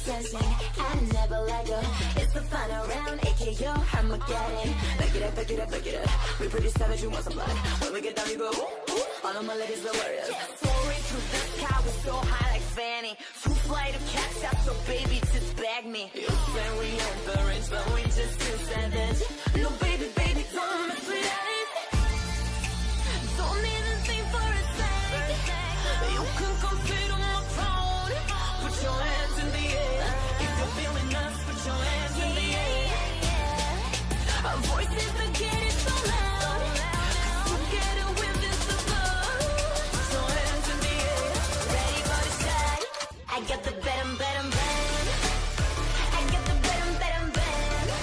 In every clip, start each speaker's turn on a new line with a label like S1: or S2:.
S1: attention. I never let go. It's the final round, AKO Armageddon. Back it up, back it up, back it up. We pretty savage, we want some blood. When we get down, we go ooh, ooh. All of my ladies are warriors. Soaring through the sky, we're so high like Fanny. Too fly to catch up, so baby, just bag me. You say we ain't the rich, but we just too savage. No, baby, baby, don't mess with us. Don't even think for a sec. You can come sit on my throne. Put your hands in the air. If you're feeling us, put your hands in the air. Our voices are getting so loud. Together with this above. Put your hands in the air. Ready for the shot. I got the better, better, better. I got the better, better, better.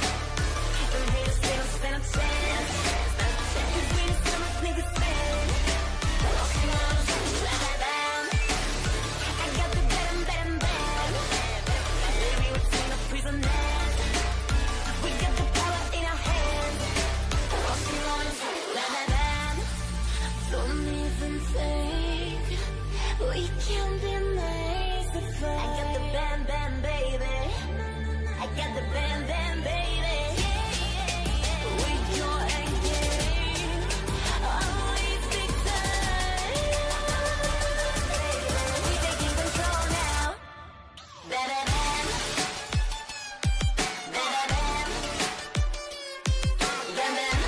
S1: Them haters, they don't stand a chance. Cause we the summer niggas stand. Walking on the street, blah, blah, blah. I got the better, better, better. Baby, we're taking a prisoners. We got the power in our hands. Walking on the street, blah, blah, blah. Don't even think we can be merciful. I got the bam, bam, baby. I got the bam, bam, baby. We go and get always victors. We taking control now. Bam, bam, bam. Bam, bam, bam. Bam, bam.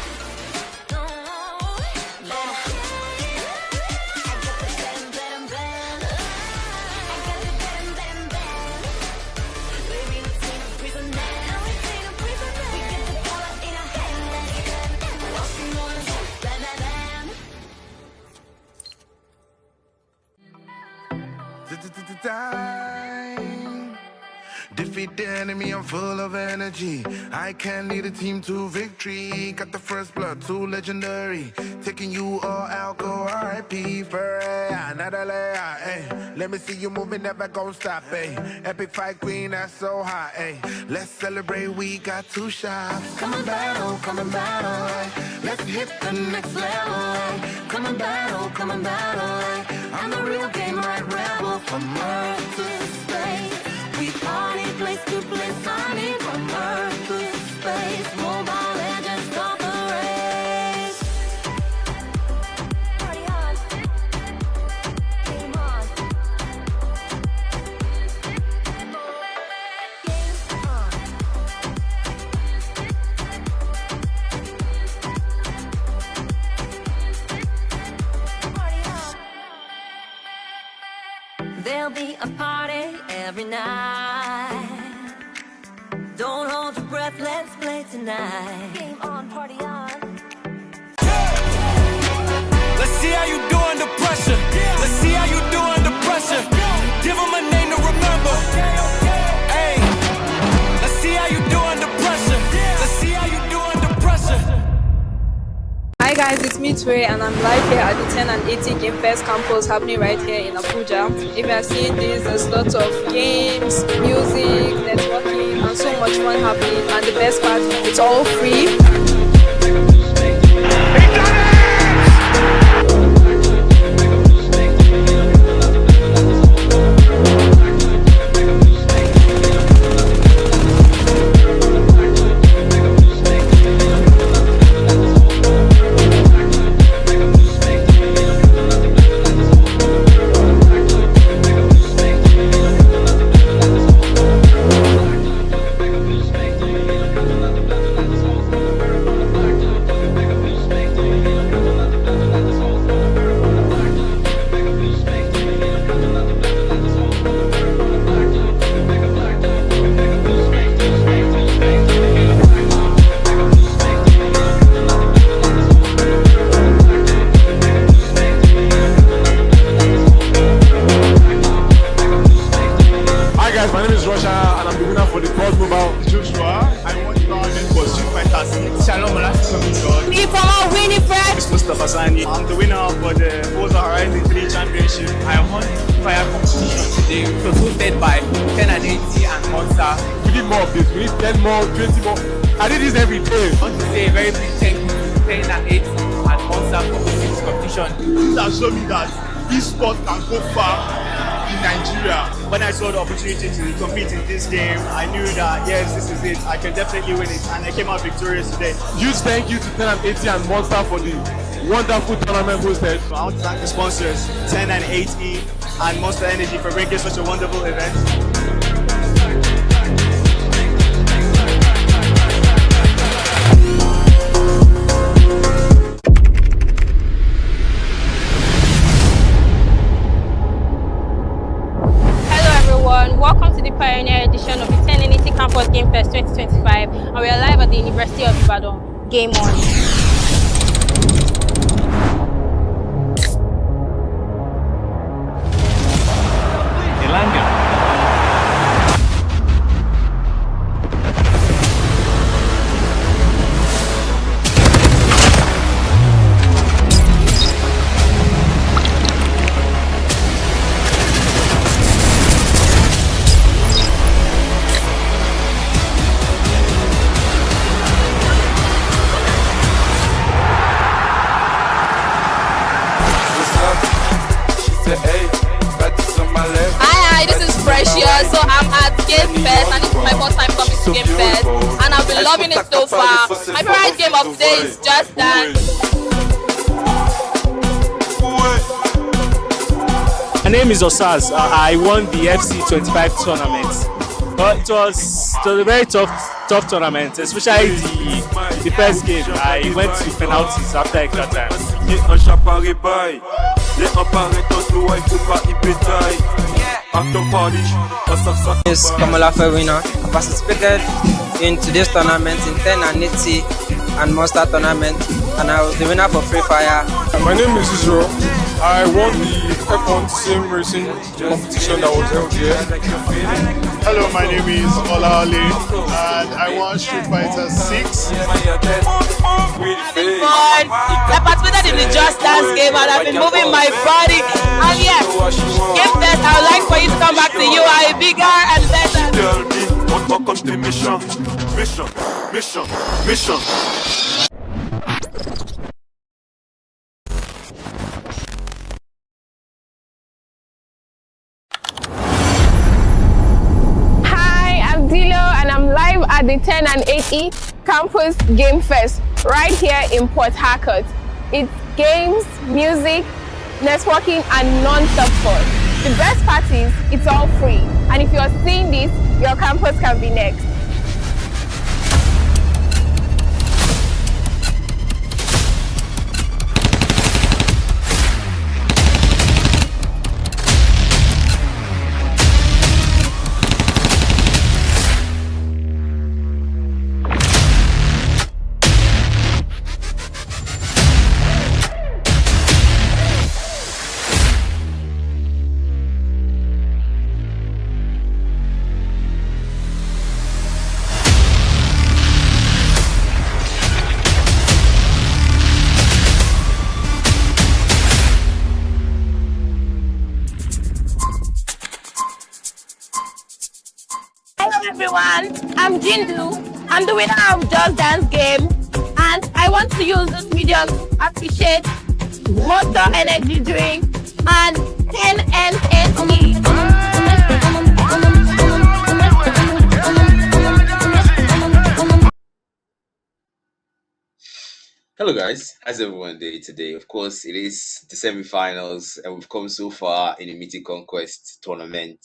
S1: No. Bam. I got the bam, bam, bam. I got the bam, bam, bam. Baby, we take a prisoner. We take a prisoner. We get the power in our hands. Walking on the street, bam, bam, bam.
S2: Time. Defeat the enemy, I'm full of energy. I can lead a team to victory. Got the first blood, too legendary. Taking you all out, go RIP for another layer. Ay. Let me see you moving, never gon' stop. Ay. Epic fight queen, that's so hot. Ay. Let's celebrate, we got two shots. Come and battle, come and battle. Ay. Let's hit the next level. Ay. Come and battle, come and battle. Ay. I'm the real game, right rebel. From Earth to space. We party place to place, honey, from Earth to space. Mobile legends stop the race. Party on. Game on. Game on. Party on. There'll be a party every night. Don't hold your breath, let's play tonight. Game on, party on.
S3: Let's see how you do under pressure. Let's see how you do under pressure. Give them a name to remember. Hey, let's see how you do under pressure. Let's see how you do under pressure.
S4: Hi guys, it's me Tway and I'm live here at the 10 and 80 Game Fest campus happening right here in Abuja. If you are seeing this, there's lots of games, music, networking and so much fun happening, and the best part, it's all free.
S5: I'm the winner for the Forza Horizon 3 Championship. I won fire competition today, hosted by 10 and 80 and Monster.
S6: We need more of this. We need 10 more, 20 more. I did this every day.
S5: I want to say a very big thank you to 10 and 80 and Monster for hosting this competition.
S7: This has shown me that this sport can go far.
S5: in Nigeria. When I saw the opportunity to compete in this game, I knew that yes, this is it. I can definitely win it, and I came out victorious today.
S6: Huge thank you to 10 and 80 and Monster for the wonderful tournament hosted.
S5: I want to thank the sponsors, 10 and 80 and Monster Energy for making such a wonderful event.
S7: Welcome to the Pioneer edition of the 10 and 80 Campus Game Fest 2025, and we are live at the University of Ibadan. Game on.
S4: Hi, this is Precious. So I'm at Game Fest, and this is my first time coming to Game Fest, and I've been loving it so far. My favorite game of today is Just Dance.
S5: My name is Osaz. I won the FC 25 tournament, but it was a very tough tournament, especially the first game. I went to penalties after extra time.
S8: Is Kamala winner. I participated in today's tournament in 10 and 80 and Monster tournament, and I was the winner for Free Fire.
S6: My name is Israel. I won the F1 sim racing competition that was held here.
S9: Hello, my name is Ola Ali, and I won Street Fighter 6.
S4: I participated in the Just Dance game, and I've been moving my body. And yes, Game Fest, I would like for you to come back to UI bigger and better.
S9: Mission.
S10: And I'm live at the 10 and 80 Campus Game Fest right here in Port Harcourt. It's games, music, networking, and non-stop fun. The best part is it's all free, and if you're seeing this, your campus can be next.
S7: Everyone, I'm Jindu. I'm the winner of Just Dance game, and I want to use this medium to appreciate Monster Energy drink and 10 and 80.
S11: Hello guys, how's everyone doing today? Of course, it is the semi-finals and we've come so far in the Mythic Conquest tournament.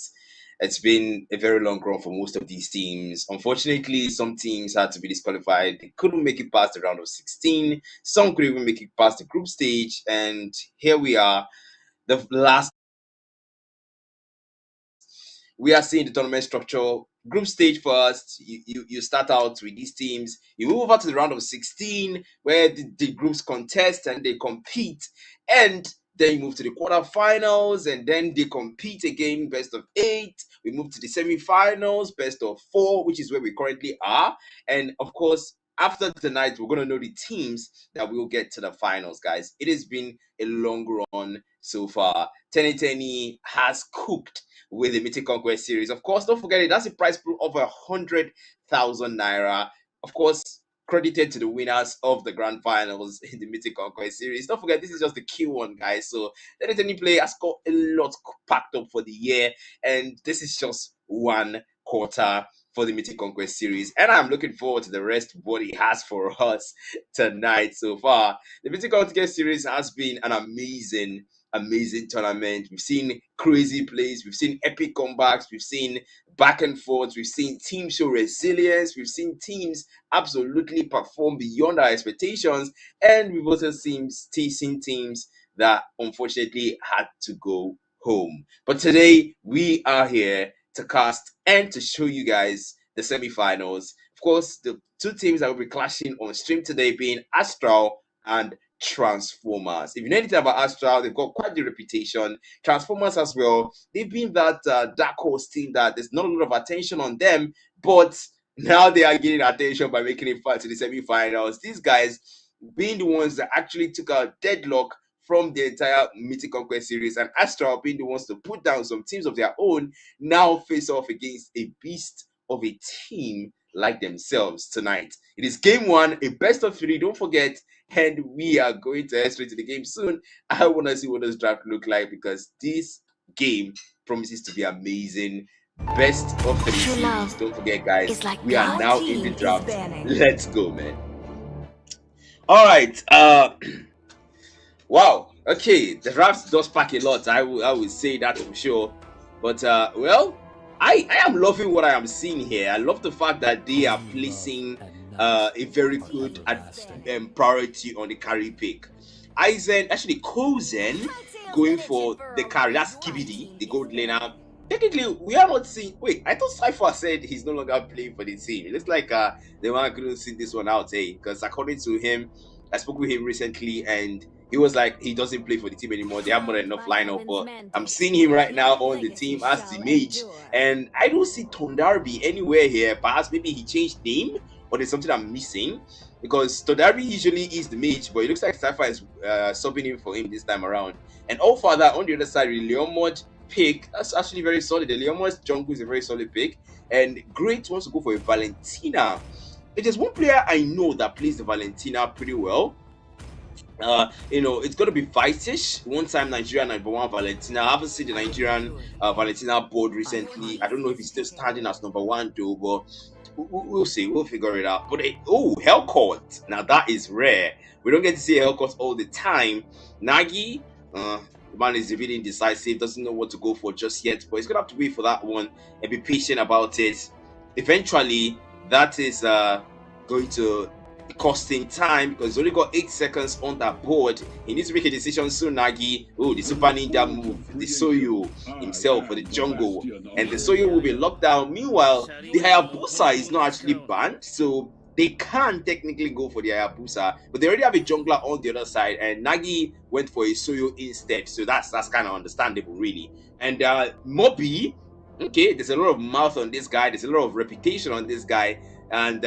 S11: It's been a very long run for most of these teams. Unfortunately, some teams had to be disqualified. They couldn't make it past the round of 16. Some could even make it past the group stage. And here we are, the last. We are seeing the tournament structure. Group stage first, you start out with these teams. You move over to the round of 16 where the groups contest and they compete. And then you move to the quarterfinals and then they compete again, best of 8. We move to the semi-finals, best of 4, which is where we currently are. And of course, after tonight, we're going to know the teams that will get to the finals, guys. It has been a long run so far. Tenny Tenny has cooked with the Mythic Conquest series. Of course, don't forget it. That's a prize pool of 100,000 naira. Of course, credited to the winners of the grand finals in the Mythic Conquest series. Don't forget, this is just the Q1, guys. So let any player has got a lot packed up for the year, and this is just one quarter for the Mythic Conquest series. And I'm looking forward to the rest of what he has for us tonight so far. The Mythic Conquest series has been an amazing tournament. We've seen crazy plays, we've seen epic comebacks, we've seen back and forth, we've seen teams show resilience, we've seen teams absolutely perform beyond our expectations, and we've also seen teams that unfortunately had to go home. But today we are here to cast and to show you guys the semi-finals. Of course, the two teams that will be clashing on stream today being Astral and Transformers. If you know anything about Astral, they've got quite the reputation. Transformers as well. They've been that dark horse team that there's not a lot of attention on them, but now they are getting attention by making it far to the semi-finals. These guys being the ones that actually took out Deadlock from the entire Mythic Conquest series, and Astral being the ones to put down some teams of their own, now face off against a beast of a team like themselves tonight. It is game one, a best of three, don't forget, and we are going to head straight to the game soon. I want to see what this draft look like, because this game promises to be amazing. Best of three series. Don't forget, guys, we are now in the draft. Let's go, man. All right. Wow. Okay, the draft does pack a lot. I will say that for sure. But well, I am loving what I am seeing here. I love the fact that they are placing a very good priority on the carry pick. Aizen, actually Kozen, going for the carry. That's Kibidi, the gold laner. Technically, we are not seeing. Wait, I thought Cypher said he's no longer playing for the team. It looks like the one couldn't see this one out, because according to him, I spoke with him recently, and he was like, he doesn't play for the team anymore. They have more than enough lineup. But I'm seeing him right now on the team as the mage, and I don't see Tondarby anywhere here. Perhaps maybe he changed name, or there's something I'm missing, because Tondarby usually is the mage, but it looks like Cypher is subbing in for him this time around. And Allfather on the other side, Leomod pick, that's actually very solid. The Leomod's jungle is a very solid pick, and Great wants to go for a Valentina. There's one player I know that plays the Valentina pretty well. It's going to be Vitish, one-time Nigerian #1 Valentina. I haven't seen the Nigerian Valentina board recently. I don't know if he's still standing as #1 though, but we'll see. We'll figure it out. But Hellcourt. Now that is rare. We don't get to see Hellcourt all the time. Nagi, the man is really indecisive, doesn't know what to go for just yet, but he's going to have to wait for that one and be patient about it. Eventually, that is going to costing time, because he's only got 8 seconds on that board. He needs to make a decision soon. Nagi, the Super Ninja move, the Soyo himself for the jungle, and the Soyo will be locked down. Meanwhile, the Hayabusa is not actually banned, so they can technically go for the Hayabusa, but they already have a jungler on the other side, and Nagi went for a Soyo instead, so that's kind of understandable, really. And Mobi, okay, there's a lot of mouth on this guy, there's a lot of reputation on this guy. And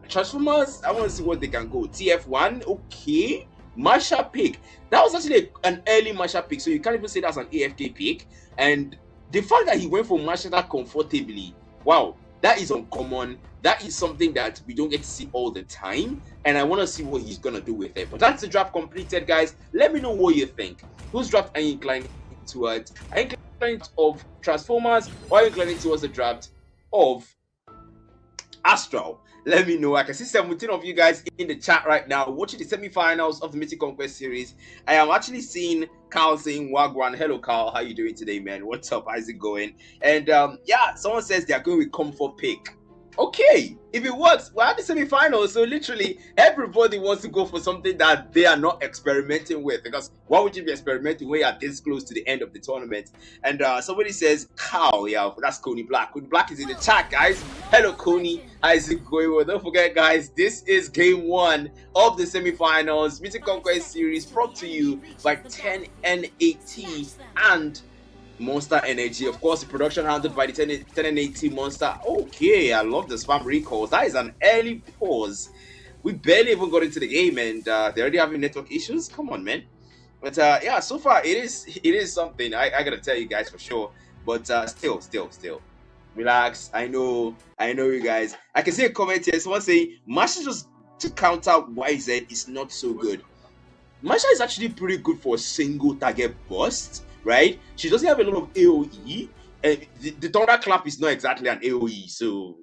S11: Transformers, I want to see what they can go. TF1, okay. Masha pick. That was actually an early Masha pick, so you can't even say that's an AFK pick. And the fact that he went for Masha that comfortably, wow, that is uncommon. That is something that we don't get to see all the time. And I want to see what he's going to do with it. But that's the draft completed, guys. Let me know what you think. Whose draft are you inclined towards? Are you inclined of Transformers, or are you inclined towards the draft of Astral? Let me know. I can see 17 of you guys in the chat right now watching the semi-finals of the Mythic Conquest series. I am actually seeing Carl saying Wagwan. Hello Carl, how you doing today, man? What's up? How's it going? And yeah, someone says they are going with comfort pick. Okay, if it works, we're at the semi-finals, so literally everybody wants to go for something that they are not experimenting with, because why would you be experimenting when you are this close to the end of the tournament? And somebody says cow. Yeah, that's Coney Black. Coney Black is in the chat, guys. Hello Coney, how's it going? Well, don't forget, guys, this is game one of the semi-finals Mythic Conquest series, brought to you by 10N80 and Monster Energy. Of course, the production handled by the 10N80 Monster. Okay, I love the spam recalls. That is an early pause. We barely even got into the game, and they're already having network issues. Come on, man. But yeah, so far it is something. I gotta tell you guys for sure. But still, relax. I know you guys. I can see a comment here. Someone saying Masha just to counter YZ is not so good. Masha is actually pretty good for single target burst, right? She doesn't have a lot of AoE. The thunderclap is not exactly an AoE, so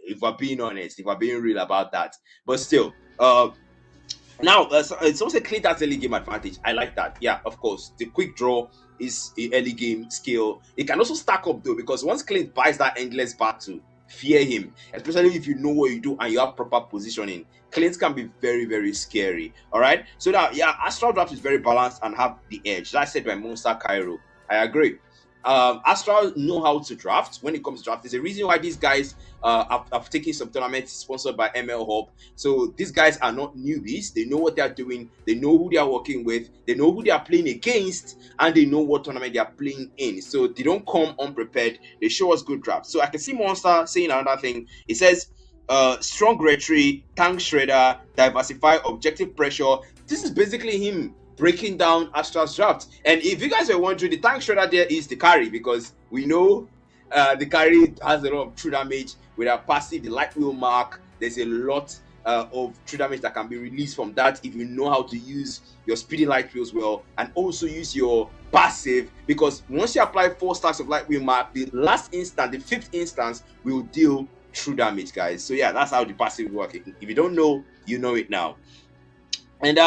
S11: if we're being honest, if we're being real about that, but still, now it's also a clean that early game advantage. I like that. Yeah, of course, the quick draw is a early game skill. It can also stack up though, because once Clint buys that endless battle, fear him, especially if you know what you do and you have proper positioning. Clint can be very, very scary. All right, so now, yeah, Astral Draft is very balanced and have the edge. That said by Monster Cairo, I agree. Astral know how to draft. When it comes to draft, there's a reason why these guys have taken some tournaments sponsored by ML Hub. So these guys are not newbies. They know what they are doing. They know who they are working with. They know who they are playing against, and they know what tournament they are playing in. So they don't come unprepared. They show us good drafts. So I can see Monster saying another thing. It says strong retreat, tank shredder, diversify, objective pressure. This is basically him breaking down Astral's draft. And if you guys are wondering, the tank shredder there is the carry, because we know the carry has a lot of true damage with a passive, the light wheel mark. There's a lot of true damage that can be released from that if you know how to use your speedy light wheels well, and also use your passive, because once you apply 4 stacks of light wheel mark, the last instant, the 5th instance, will deal true damage, guys. So yeah, that's how the passive works. If you don't know, you know it now. And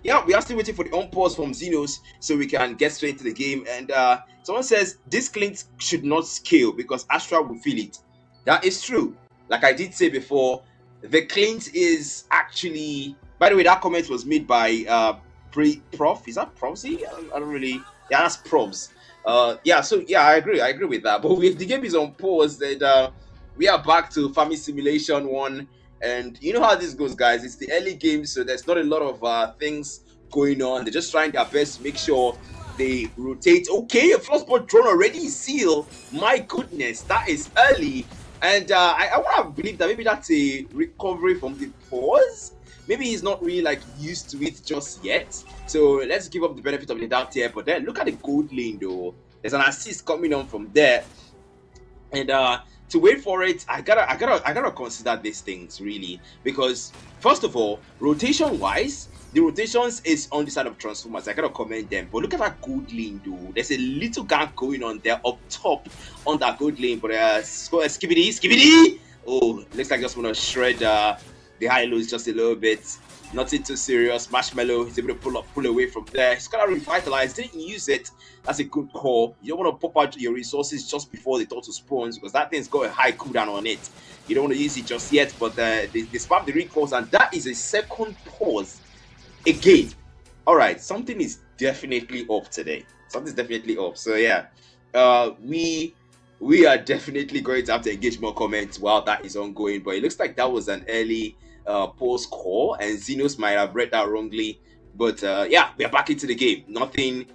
S11: yeah, we are still waiting for the on-pause from Xenos so we can get straight into the game. And someone says this Clint should not scale because Astra will feel it. That is true. Like I did say before, the Clint is actually, by the way, that comment was made by Prof. Is that Profsy? I don't really, yeah, that's Profs. Yeah, so yeah, I agree with that. But if the game is on pause, then we are back to Farming Simulation 1. And you know how this goes, guys. It's the early game, so there's not a lot of things going on. They're just trying their best to make sure they rotate. Okay, a frostball drone already sealed. My goodness, that is early. And I want to believe that maybe that's a recovery from the pause. Maybe he's not really like used to it just yet. So let's give up the benefit of the doubt here. But then look at the gold lane though. There's an assist coming on from there. And to wait for it, I gotta consider these things really, because first of all, rotation wise, the rotations is on the side of transformers. I gotta comment them, but look at that gold lane though. There's a little gank going on there up top on that gold lane, but skibidi. Oh, looks like I just want to shred the high lows just a little bit. Nothing too serious. Marshmallow is able to pull away from there. He's gonna revitalize. Didn't use it. That's a good call. You don't want to pop out your resources just before the turtle spawns, because that thing's got a high cooldown on it. You don't want to use it just yet, but they spam the recalls, and that is a second pause again. All right, something is definitely up today. Something's definitely up. So yeah, we are definitely going to have to engage more comments while that is ongoing. But it looks like that was an early post call, and Xenos might have read that wrongly. But yeah, we are back into the game. Nothing,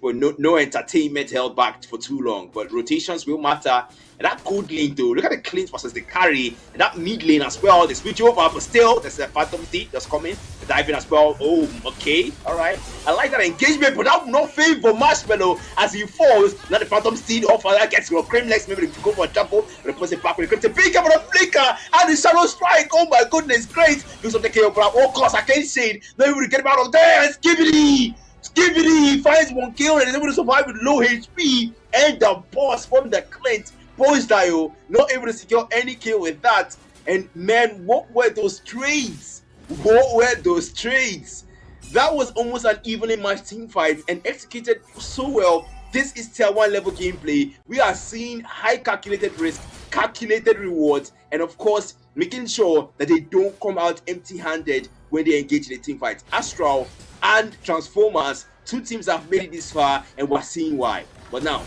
S11: no entertainment held back for too long. But rotations will matter. And that gold lane though, look at the cleans versus the carry, and that mid lane as well. They switch over, but still there's a Phantom Steed that's coming. The diving as well. Oh, okay, all right. I like that engagement, but that will not favor Marshmallow as he falls. Now the Phantom Steed off, that gets your cream legs. Maybe they go for a jump, replace it back with a crypto pick up on a flicker, and the shadow strike. Oh my goodness, great. Do something KO, but oh course I can't say it. Not able to get him out of there. Skibidi finds 1 kill and is able to survive with low HP, and the boss from the Clint. Boys Dio not able to secure any kill with that. And man, what were those trades? What were those trades? That was almost an evenly matched team fight and executed so well. This is tier 1 level gameplay. We are seeing high calculated risk, calculated rewards, and of course making sure that they don't come out empty-handed when they engage in a team fight. Astral and Transformers, 2 teams have made it this far, and we're seeing why. But now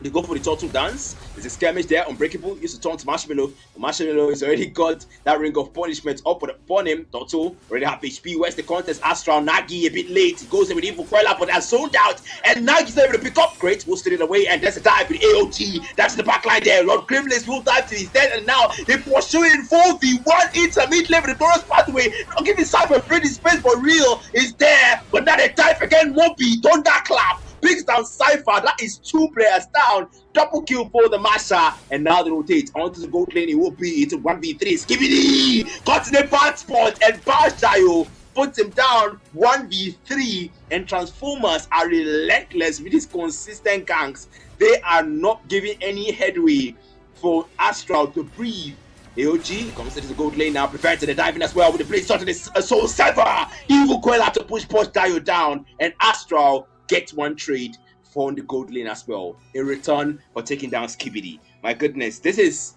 S11: they go for the turtle dance. There's a skirmish there. Unbreakable used to turn to Marshmallow. Marshmallow has already got that ring of punishment up upon him. Turtle already have HP. Where's the contest? Astral Nagi a bit late. He goes in with Evil Queller, but they're sold out. And Nagi's able to pick up. Great. We'll steal it away. And there's a dive with AOT. That's the back line there. Lord Grimless will dive to his dead. And now they pursue in 4v1 into mid level. The Taurus pathway. Not giving Cypher free space, but Real is there. But now they dive again. Moby. Thunderclap. takes down Cypher. That is 2 players down. Double kill for the Masha, and now they rotate onto the gold lane. It will be 1v3. Skibidi got in a bad spot, and Bashayo puts him down 1v3. And Transformers are relentless with these consistent ganks. They are not giving any headway for Astral to breathe. AOG comes into the gold lane now, prepared to the diving as well with the play started this Soul Sever. Evil Quella to push Dio down, and Astral gets 1 trade for the gold lane as well in return for taking down Skibidi. My goodness, this is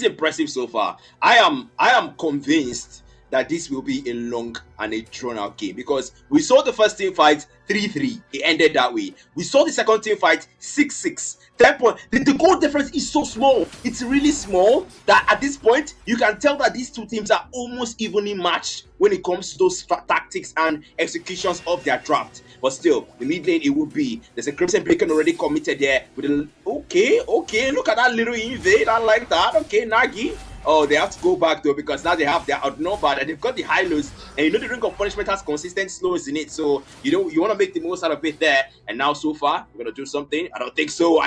S11: impressive so far. I am convinced that this will be a long and a drawn out game, because we saw the first team fight 3-3, it ended that way. We saw the second team fight 6-6. 10 point. The goal difference is so small. It's really small that at this point you can tell that these two teams are almost evenly matched when it comes to those tactics and executions of their draft. But still, the mid lane, it will be. There's a Crimson Bacon already committed there with a okay. Look at that little invade. I like that. Okay, Nagi. Oh, they have to go back though, because now they have their outnumbered and they've got the high lows, and you know the Ring of Punishment has consistent slows in it, so you want to make the most out of it there. And now so far we're gonna do something. I don't think so.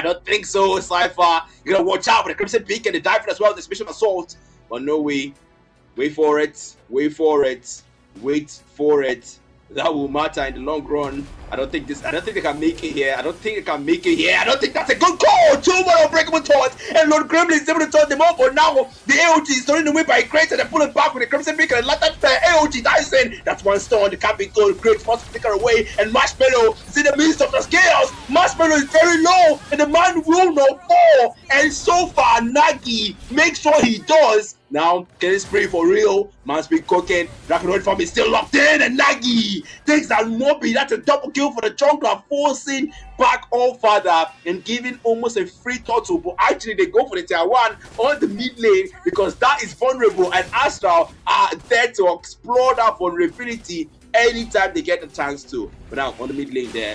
S11: Cypher, you're gonna watch out for the Crimson Peak and the dive as well, the special assault. But no way. Wait for it. That will matter in the long run. I don't think they can make it here. I don't think that's a good call. 2 more unbreakable taunts, and Lord Gremlin is able to turn them off. But now the AOG is turning away by Great, and they pull it back with the Crimson Beacon and let that AOG dies in. That's 1 stone. The can't be good. Great force to take her away, and Marshmallow is in the midst of the scales. Marshmallow is very low, and the man will not fall. And so far, Nagi makes sure he does. Now, getting spray for real. Man's been cooking. Draconoid farm is still locked in, and Nagi takes that Moby. That's a double kill for the jungler, forcing back All Father and giving almost a free turtle. But actually, they go for the tier 1 on the mid lane because that is vulnerable, and Astral are there to explore that vulnerability anytime they get the chance to. But now, on the mid lane there,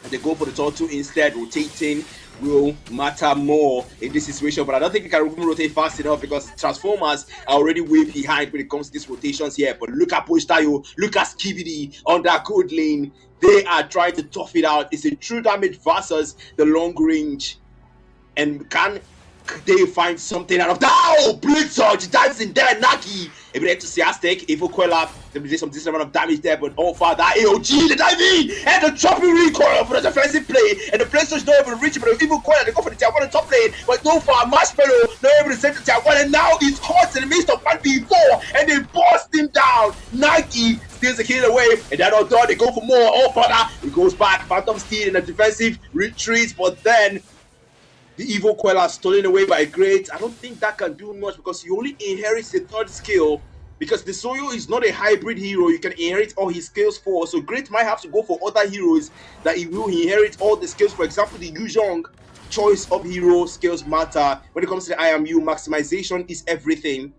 S11: and they go for the turtle instead, rotating will matter more in this situation, but I don't think we can even rotate fast enough because Transformers are already way behind when it comes to these rotations here. But look at Tayo, look at Skibidi on that good lane. They are trying to tough it out. It's a true damage versus the long range, and can they find something out of that? Oh, Blitzarge dives in there. Nagi able to enthusiastic. Evil Quella, there is some decent amount of damage there, but all far that AOG, the diving and the chopping recoil for the defensive play, and the Blitzarge not able to reach it, but Evil Quella, they go for the tier 1 top lane, but no far Marshmallow not able to save the tier 1, and now it's caught in the midst of 1v4, and they bust him down. Nagi steals the kill away, and they're not done. They go for more. All father, he goes back. Phantom Steed in a defensive retreat, but then the Evil Quella stolen away by Great. I don't think that can do much because he only inherits the 3rd skill, because the Soyo is not a hybrid hero you can inherit all his skills for. So Great might have to go for other heroes that he will inherit all the skills. For example, the Yuzhong choice of hero skills matter. When it comes to the IMU, maximization is everything.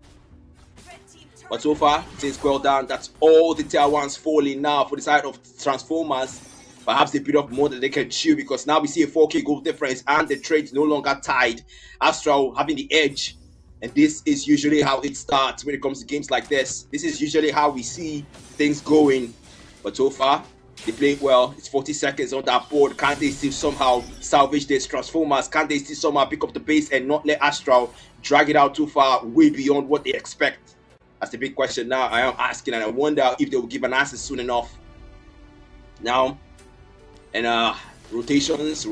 S11: But so far, it's well done. That's all the tier 1s falling now for the side of Transformers. Perhaps they beat up more than they can chew, because now we see a 4k goal difference and the trade's no longer tied. Astral having the edge, and this is usually how it starts when it comes to games like this. This is usually how we see things going. But so far, they played well. It's 40 seconds on that board. Can't they still somehow salvage this? Transformers, can't they still somehow pick up the pace and not let Astral drag it out too far, way beyond what they expect? That's the big question now I am asking, and I wonder if they will give an answer soon enough. Now, and rotations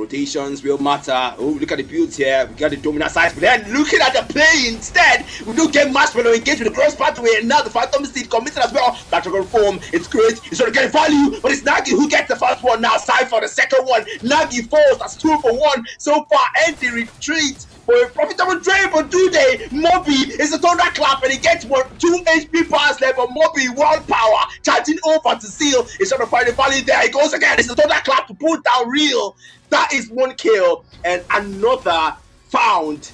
S11: will matter. Oh, look at the builds here. We got the dominant size, but then looking at the play instead, we do get Marshmallow engaged with the cross pathway, and now the Phantom Steed committed as well. That dragon form, it's great. It's trying to get value, but it's Nagi who gets the first one now. Cypher the second one. Nagi falls. That's 2 for 1 so far. And they retreat for a profitable trade, but do they? Moby is a thunderclap, and he gets 2 HP pass left, but Moby, world power, charging over to seal. He's trying to find the value there. He goes again. It's a thunderclap to pull down Real. That is 1 kill, and another found.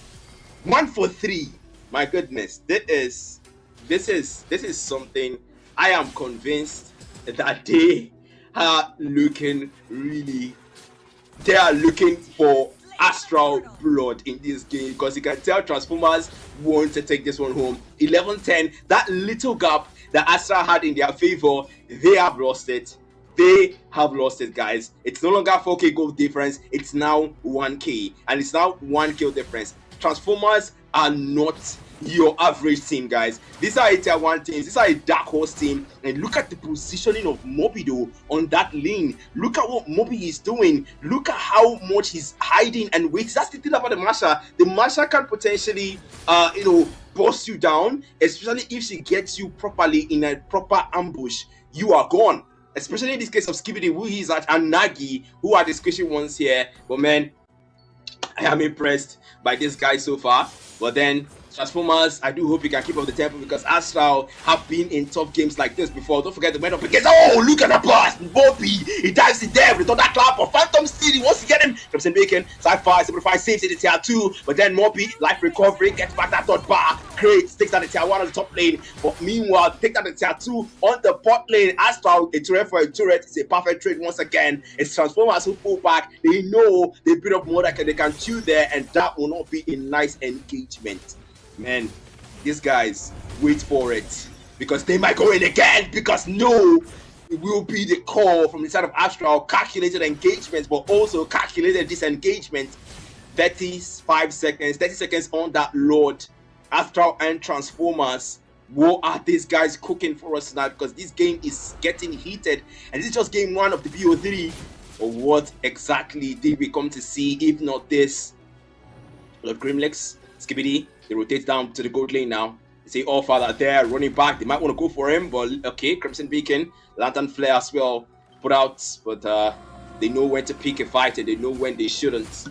S11: 1 for 3. My goodness, this is something. I am convinced that they are looking they are looking for Astral blood in this game, because you can tell Transformers want to take this one home. 11-10, that little gap that Astral had in their favor, they have lost it. they have lost it, guys. It's no longer 4K goal difference, it's now 1K, and it's now 1 kill difference. Transformers are not your average team, guys. These are a tier 1 teams. These are a dark horse team. And look at the positioning of Mobido on that lane. Look at what Mobi is doing. Look at how much he's hiding and waiting. That's the thing about the Masha. The Masha can potentially bust you down, especially if she gets you properly in a proper ambush. You are gone. Especially in this case of Skibidi, who he's at, and Nagi, who are the squishy ones here. But man, I am impressed by this guy so far. But then Transformers, I do hope you can keep up the tempo, because Astral have been in tough games like this before. Don't forget the went up against, oh, look at the blast, Bobby, he dives in there with all that clap of Phantom Steel. He wants to get him. Crimson Bacon, Sci-Fi, Simplify saves it in tier 2, but then Moby, life recovery, gets back that third bar, great, takes down the tier 1 on the top lane, but meanwhile, take down the tier 2 on the bot lane. Astral, a turret for a turret, is a perfect trade once again. It's Transformers who pull back. They know they build up more that they can chew there, and that will not be a nice engagement. Man, these guys, wait for it, because they might go in again, because no, it will be the call from the side of Astral, calculated engagement, but also calculated disengagement. 35 seconds, 30 seconds on that load. Astral and Transformers, what are these guys cooking for us now? Because this game is getting heated, and this is just game 1 of the BO3. But what exactly did we come to see if not this? Lord Grimlex, Skibidi, they rotate down to the gold lane now. They say, oh, father, there, running back. They might want to go for him, but okay, Crimson Beacon, Lantern Flare as well, put out, but they know when to pick a fight and they know when they shouldn't.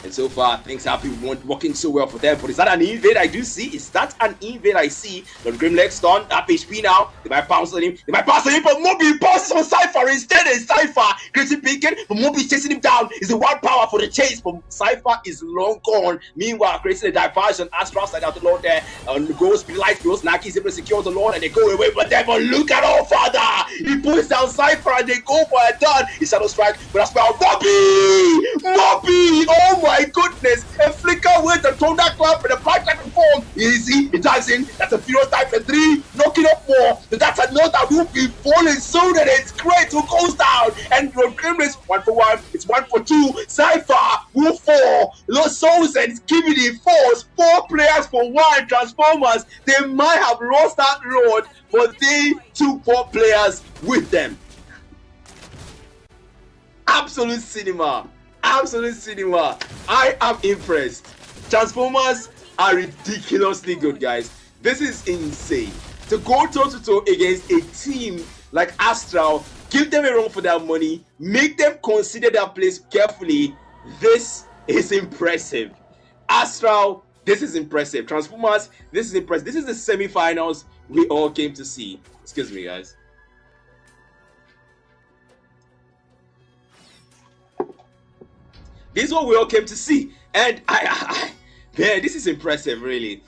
S11: And so far, things have been working so well for them. But is that an invade I do see? Is that an invade I see? Lord Grimlex stun, up HP now. They might bounce on him. They might bounce on him, but Moby bounces on Cypher instead. And Cypher, Crimson Beacon, but Moby chasing him down. Is the one power for the chase, but Cypher is long gone. Meanwhile, creating a diversion. Astral side out the Lord there. Goes, speed light goes. Naki is able to secure the Lord and they go away. But then, but look at our father. He pulls down Cypher and they go for a done. He shadow strike, but that's well. Moby! Oh my goodness, a flicker with the thunder clap and the black light form. Easy, he dives in. That's a furious type for 3, knocking up more. But that's another who be falling so that it's great who goes down. And Lord Grimlex 1 for 1, it's 1 for 2. Cypher will fall. Lost Souls and Skibidi falls. 4 players for 1. Transformers, they might have lost that road, but they took 4 players with them. Absolute cinema. Absolute cinema. I am impressed. Transformers are ridiculously good, guys. This is insane. To go toe-to-toe against a team like Astral, give them a run for their money, make them consider their place carefully. This is impressive. Astral, this is impressive. Transformers, this is impressive. This is the semi-finals we all came to see. Excuse me, guys. This is what we all came to see, and man, this is impressive, really.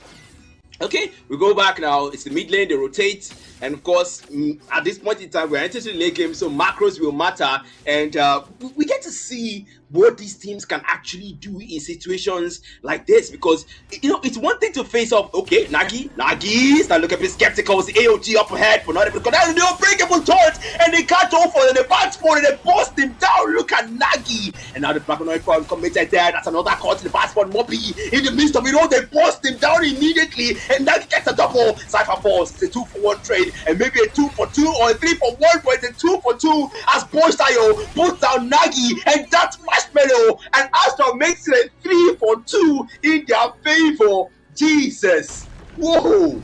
S11: Okay, we go back now. It's the mid lane, they rotate, and of course, at this point in time, we're entering the late game, so macros will matter, and we get to see what these teams can actually do in situations like this, because it's one thing to face off. Okay, Nagi start looking a bit skeptical. It's the AOG up ahead, but not able to connect. They'll breakable torch, and they can't offer, and they bounce for it, and they bust him down. Look at Nagi, and now the Black Form committed there. That's another cut to the passport. Moby in the midst of it all, they bust him down immediately, and Nagi gets a double. Cypher falls. It's a 2-for-1 trade, and maybe a 2-for-2 or a 3-for-1, but it's a 2-for-2 as Boystayo puts down Nagi, and that's Marshmallow, and Astral makes it a 3-for-2 in their favor. Jesus, whoa,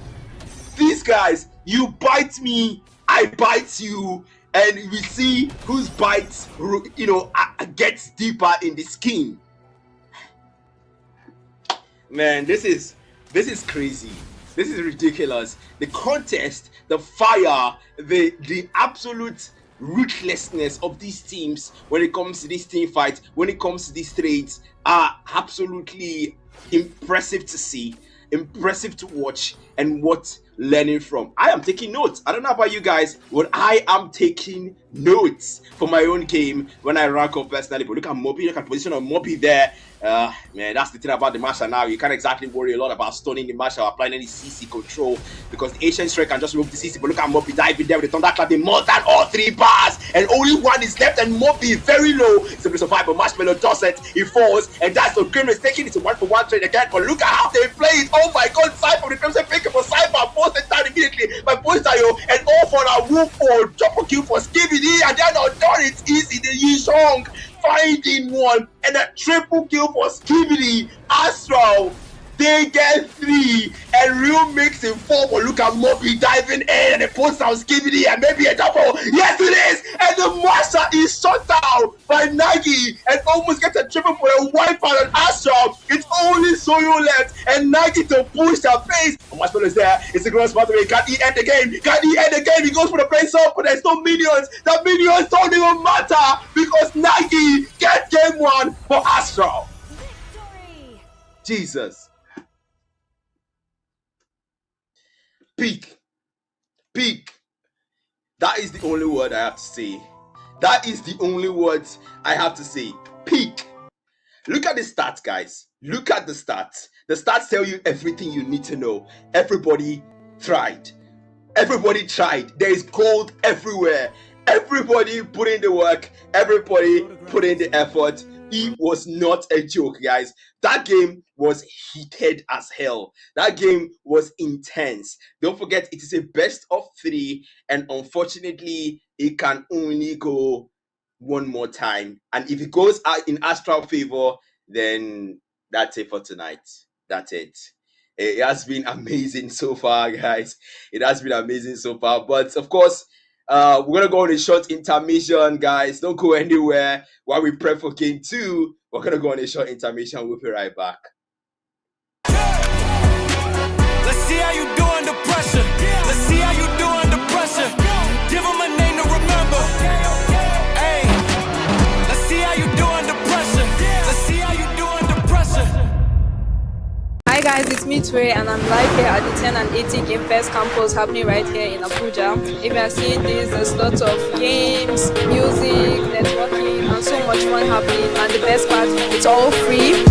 S11: these guys, you bite me, I bite you, and we see whose bites gets deeper in the skin. Man, this is crazy. This is ridiculous. The contest, the fire, the absolute ruthlessness of these teams when it comes to this team fight, when it comes to these trades, are absolutely impressive to see, impressive to watch. And what learning from. I am taking notes. I don't know about you guys, but I am taking notes for my own game when I rank up personally. But look at Moby, look at position of Moby there. Man, that's the thing about the Marshal now. You can't exactly worry a lot about stunning the Marshal, applying any CC control, because the Ancient Strike can just remove the CC. But look at Moby diving there with the Thunderclap in more than all 3 bars, and only one is left, and Moby very low. Simply survive, but Marshmallow does it. He falls, and that's so Grim is taking it to 1-for-1 trade again. But look at how they play it. Oh my god, Cypher, the Crimson pick up for Cypher, posted down immediately by Postayo, and all for a whoop for double kill for Skibidi, and they're not done. It's easy. The Yishong finding one, and a triple kill for Skibidi. Astral, they get 3, and Real makes it 4. But look at Moby diving in, and it puts down Skibidi, and maybe a double. Yes, it is, and the Master is shut down by Nagi, and almost gets a triple for a wipeout on Astral. It's only Soyo left, and Nagi to push their face. Marshmallow is there. It's a gross pathway. Can he end the game? Can he end the game? He goes for the face up, but there's no minions. The minions don't even matter because Nagi gets game 1 for Astral. Jesus. Peak. Peak. That is the only word I have to say. That is the only words I have to say. Peak. Look at the stats, guys. Look at the stats. The stats tell you everything you need to know. Everybody tried. Everybody tried. There is gold everywhere. Everybody put in the work. Everybody put in the effort. It was not a joke, guys. That game was heated as hell. That game was intense. Don't forget, it is a best of 3, and unfortunately, it can only go one more time. And if it goes out in Astral favor, then that's it for tonight. That's it. It has been amazing so far, guys. It has been amazing so far. But of course, we're gonna go on a short intermission, guys. Don't go anywhere while we prep for game 2. We're gonna go on a short intermission. We'll be right back.
S3: Let's see how you do under pressure. Let's see how you do under pressure. Give them a name to remember. Hey, let's see how you do under pressure. Let's see how you do under pressure.
S4: Hi guys, it's me Tway, and I'm live here at the 10 and 80 Game Fest campus happening right here in Abuja. If you are seeing this, there's lots of games, music, networking, and so much fun happening. And the best part, it's all free.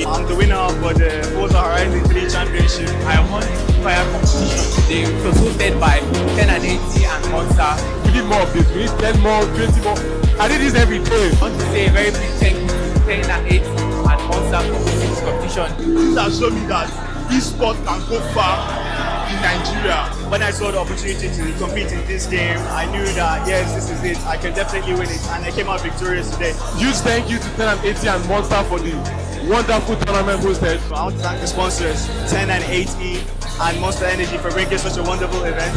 S12: I'm the winner for the Forza Horizon 3 Championship. I won the fire competition today. It was hosted by 10 and 80 and Monster.
S6: We need more of this. We need 10 more, 20 more. I did this every day.
S12: I want to say a very big thank you to 10 and 80 and Monster for hosting this competition. This has shown me that esports can go far in Nigeria. When I saw the opportunity to compete in this game, I knew that yes, this is it. I can definitely win it, and I came out victorious today.
S6: Huge thank you to 10 and 80 and Monster for the wonderful tournament hosted.
S12: I want to thank the sponsors, 10 and 80 and Monster Energy, for bringing such a wonderful event.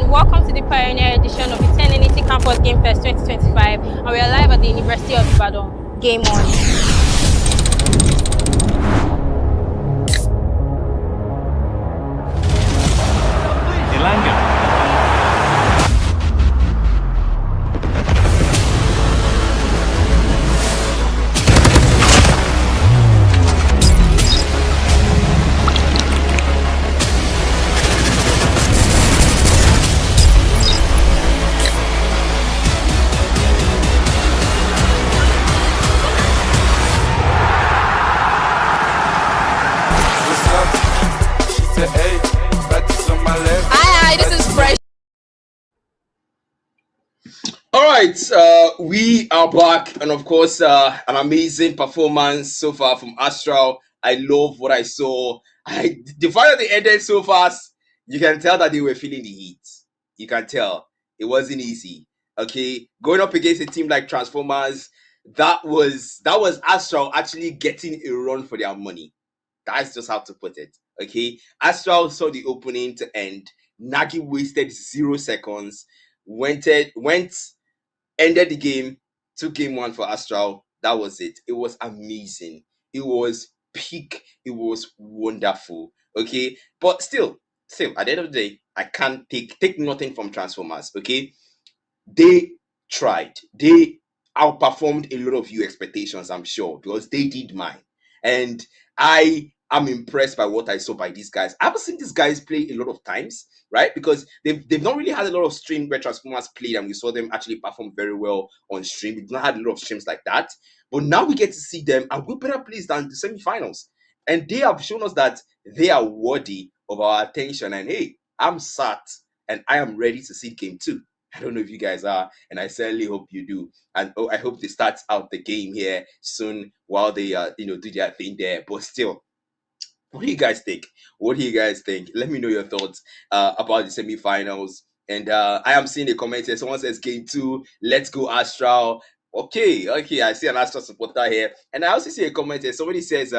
S7: Welcome to the Pioneer edition of the 10 and 80 Campus Game Fest 2025, and we are live at the University of Ibadan. Game on.
S11: All right, we are back, and of course, an amazing performance so far from Astral. I love what I saw. The fact that they ended so fast, you can tell that they were feeling the heat. You can tell it wasn't easy. Okay, going up against a team like Transformers, that was Astral actually getting a run for their money. That's just how to put it. Okay, Astral saw the opening to end. Nagi wasted 0 seconds. Went ended the game, took game one for Astral. That was it. It was amazing. It was peak. It was wonderful. Okay, but still, at the end of the day, I can't take nothing from Transformers. Okay, they tried. They outperformed a lot of you expectations, I'm sure, because they did mine. And I am impressed by what I saw by these guys. I haven't seen these guys play a lot of times, right? Because they've not really had a lot of stream where Transformers played and we saw them actually perform very well on stream. We've not had a lot of streams like that. But now we get to see them and we're better placed than the semifinals. And they have shown us that they are worthy of our attention. And hey, I'm sat and I am ready to see game two. I don't know if you guys are, and I certainly hope you do. And I hope they start out the game here soon while they do their thing there. But still, what do you guys think? What do you guys think? Let me know your thoughts about the semifinals. And I am seeing a comment here. Someone says game two, let's go Astral. Okay. I see an Astral supporter here. And I also see a comment here. Somebody says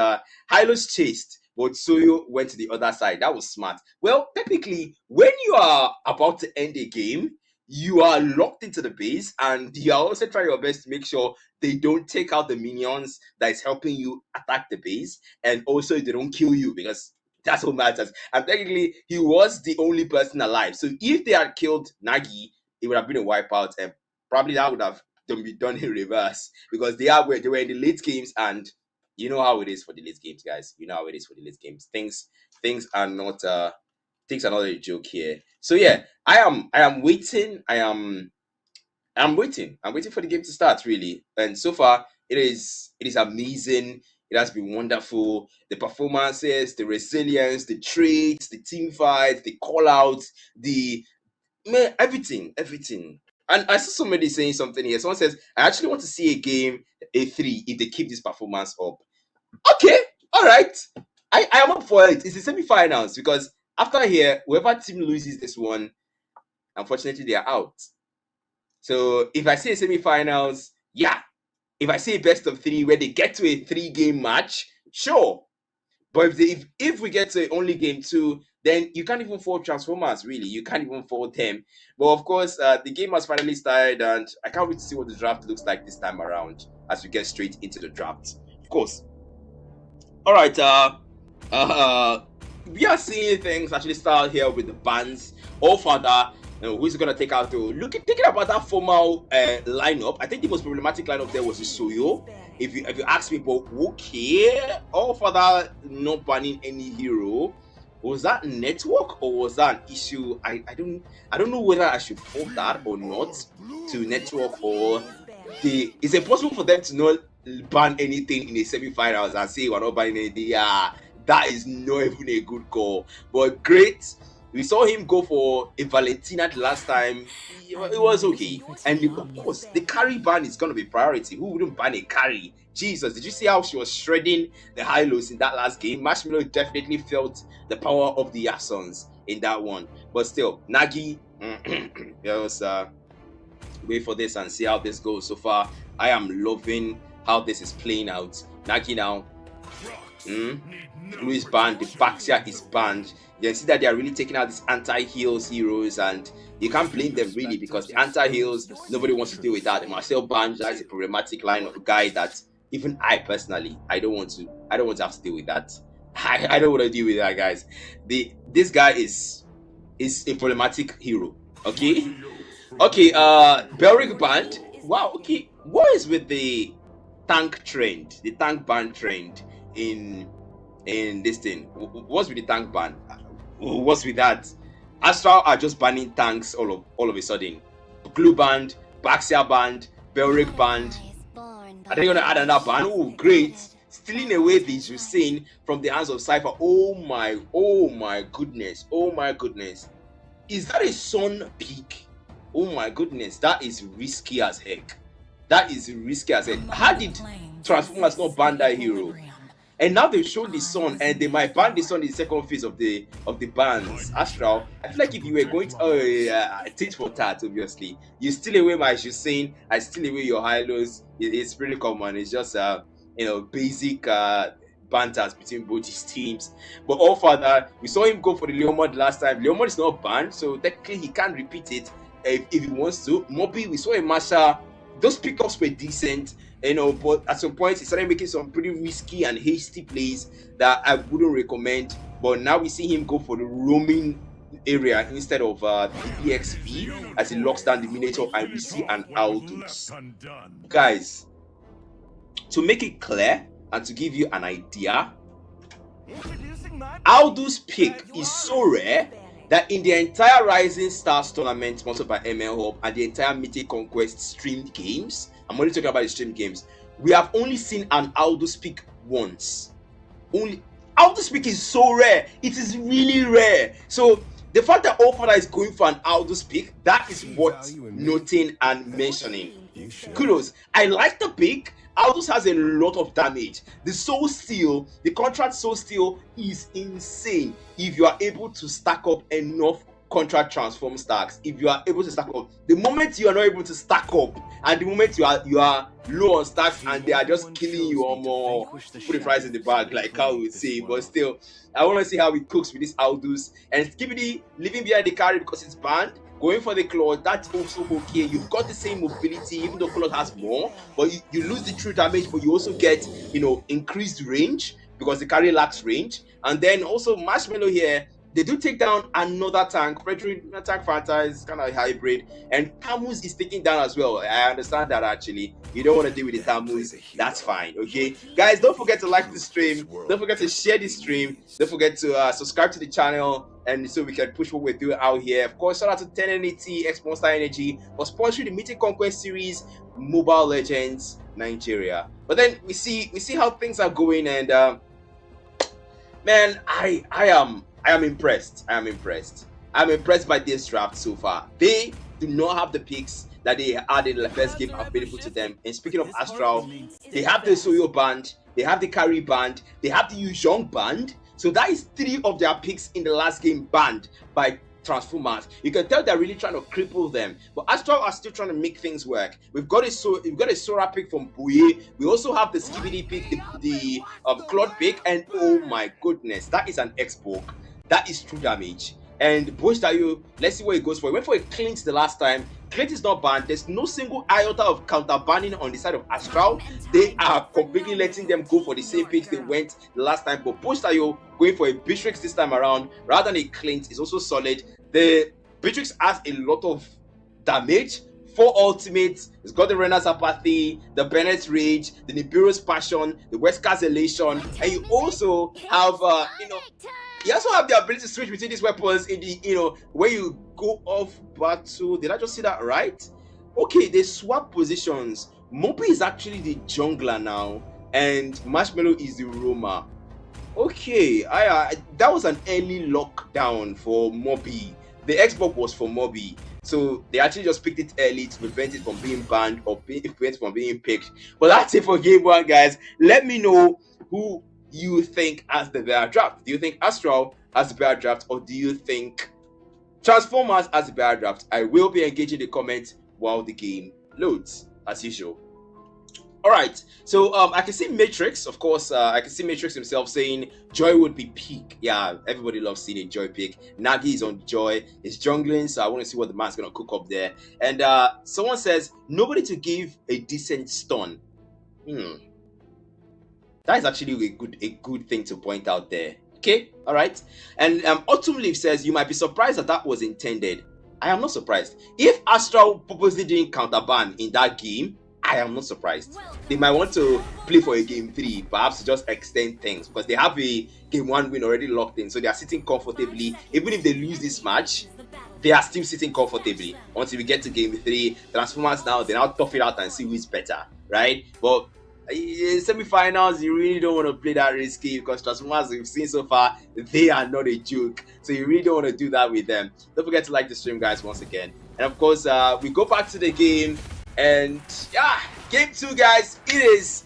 S11: Hylos chased, but Soyo went to the other side. That was smart. Well, technically, when you are about to end a game, you are locked into the base and you are also trying your best to make sure they don't take out the minions that is helping you attack the base, and also they don't kill you, because that's what matters. And technically, he was the only person alive. So if they had killed Nagi, it would have been a wipeout, and probably that would have been done in reverse, because they were in the late games, and you know how it is for the late games, guys. You know how it is for the late games. Things are not a joke here. So yeah, I am waiting. I'm waiting. I'm waiting for the game to start, really. And so far, it is amazing. It has been wonderful. The performances, the resilience, the traits, the team fights, the call outs, everything. And I saw somebody saying something here. Someone says, I actually want to see a game, a 3, if they keep this performance up. Okay, all right. I am up for it. It's the semi-finals, because after here, whoever team loses this one, unfortunately, they are out. So if I say semi-finals, yeah. If I say best of 3 where they get to a 3-game match, sure. But if we get to only game 2, then you can't even fault Transformers, really. You can't even fault them. But of course, the game has finally started, and I can't wait to see what the draft looks like this time around as we get straight into the draft. Of course. All right. We are seeing things actually start here with the bands. All Father, who's gonna take out to thinking about that formal lineup. I think the most problematic lineup there was the Soyo. If you ask me, but okay, All Father not banning any hero. Was that network or was that an issue? I don't know whether I should fault that or not to network, or is it possible for them to not ban anything in the semi-finals and say we're not banning anything? Yeah, that is not even a good call. But great. We saw him go for a Valentina the last time. It was okay. And of course, the carry ban is going to be priority. Who wouldn't ban a carry? Jesus, did you see how she was shredding the Hylos in that last game? Marshmallow definitely felt the power of the Yasons in that one. But still, Nagi, let's wait for this and see how this goes. So far, I am loving how this is playing out. Nagi now. Blue is banned, the Baxia is banned. You can see that they are really taking out these anti-heals heroes, and you can't blame them really, because the anti-heals, nobody wants to deal with that. The Marcel Banja is a problematic line of a guy that even I personally, I don't want to have to deal with that. I don't want to deal with that, guys. This guy is a problematic hero. Okay, Belric banned. Wow. Okay, what is with the tank trend, the tank ban trend in this thing? What's with the tank ban? What's with that? Astral are just banning tanks all of a sudden. Glue banned, Baxia banned, Belric banned. Are they gonna add another ban? Oh, great! Stealing away the Hussein from the hands of Cypher. Oh my goodness! Is that a Sun peak? Oh my goodness, that is risky as heck. That is risky as heck. How did Transformers not ban that hero? And now they've shown the sun, and they might ban the sun in the second phase of the bans. Astral, I feel like if you were going to tit for tat, obviously, you steal away my Shusein, I steal away your Hylos. It's pretty common. It's just basic banters between both his teams. But all further, we saw him go for the Leomord last time. Leomord is not banned, so technically he can't repeat it if he wants to. Moby, we saw a Masha. Those pickups were decent, but at some point he started making some pretty risky and hasty plays that I wouldn't recommend. But now we see him go for the roaming area instead of the EXP as he locks down the Minotaur, and we see an Aldous. Guys, to make it clear and to give you an idea, Aldous pick is so rare that in the entire Rising Stars tournament sponsored by ML Hub and the entire Mythic Conquest streamed games, I'm only talking about the streamed games, we have only seen an Aldous pick once. Only Aldous pick is so rare. It is really rare. So the fact that Allfather is going for an Aldous pick, that is worth noting and mentioning. Kudos. I like the pick. Aldous has a lot of damage. The Soul Steel, the contract Soul Steel is insane if you are able to stack up enough contract transform stacks. If you are able to stack up, the moment you are not able to stack up, and the moment you are low on stacks and they are just killing you, or more put the price in the bag, like how we would say. But still, I want to see how it cooks with this Aldous. And Skibidi leaving behind the carry because it's banned. Going for the claw, that's also okay. You've got the same mobility, even though claw has more, but you lose the true damage, but you also get increased range because the carry lacks range. And then also Marshmallow here, they do take down another tank. Frederick Attack Fanta is kind of a hybrid, and Tammuz is taking down as well. I understand that actually. You don't want to deal with the Tammuz, that's fine. Okay, guys, don't forget to like the stream. Don't forget to share the stream. Don't forget to subscribe to the channel, and so we can push what we're doing out here. Of course, shout out to 10NET X Monster Energy for sponsoring the Mythic Conquest series, Mobile Legends Nigeria. But then we see how things are going, and man, I am impressed. I'm impressed by this draft so far. They do not have the picks that they had in the first game available to them. And speaking of Astral, they have the Soyo band, they have the Carry band, they have the Yuzhong band. So that is 3 of their picks in the last game banned by Transformers. You can tell they're really trying to cripple them. But Astral are still trying to make things work. We've got a Sora pick from Bouye. We also have the Skibidi pick, the Claude pick, and oh my goodness, that is an X-Book. That is true damage. And Bush Dayo, let's see what it goes for. He went for a Clint the last time. Clint is not banned. There's no single iota of counter banning on the side of Astral. They are completely letting them go for the same picks they went the last time. But Bush Dayo going for a Beatrix this time around rather than a Clint is also solid. The Beatrix has a lot of damage. 4 ultimates. It's got the Rena's Apathy, the Bennett's Rage, the Nibiru's Passion, the Wesker's Elation, and you also have you also have the ability to switch between these weapons in the when you go off battle. Did I just see that right? Okay, they swap positions. Moby is actually the jungler now, and Marshmallow is the roamer. Okay, that was an early lockdown for Moby. The Xbox was for Moby, so they actually just picked it early to prevent it from being banned or prevent it from being picked. But that's it for game 1, guys. Let me know who you think has the better draft. Do you think Astral has the better draft, or do you think Transformers has the better draft? I will be engaging the comments while the game loads, as usual. All right, so I can see Matrix, of course. I can see Matrix himself saying Joy would be peak. Yeah, everybody loves seeing a Joy pick. Nagi is on Joy. It's jungling, so I want to see what the man's gonna cook up there. And someone says nobody to give a decent stun. That is actually a good thing to point out there. Okay, all right. And Autumn Leaf says you might be surprised that was intended. I am not surprised. If Astral purposely didn't counterban in that game, I am not surprised. They might want to play for a game 3, perhaps to just extend things, because they have a game 1 win already locked in, so they are sitting comfortably. Even if they lose this match, they are still sitting comfortably until we get to game 3. Transformers now, they now tough it out and see who is better, right? But in semi-finals, you really don't want to play that risky, because Transformers we've seen so far, they are not a joke. So you really don't want to do that with them. Don't forget to like the stream, guys, once again. And of course, we go back to the game. And yeah, game 2, guys. It is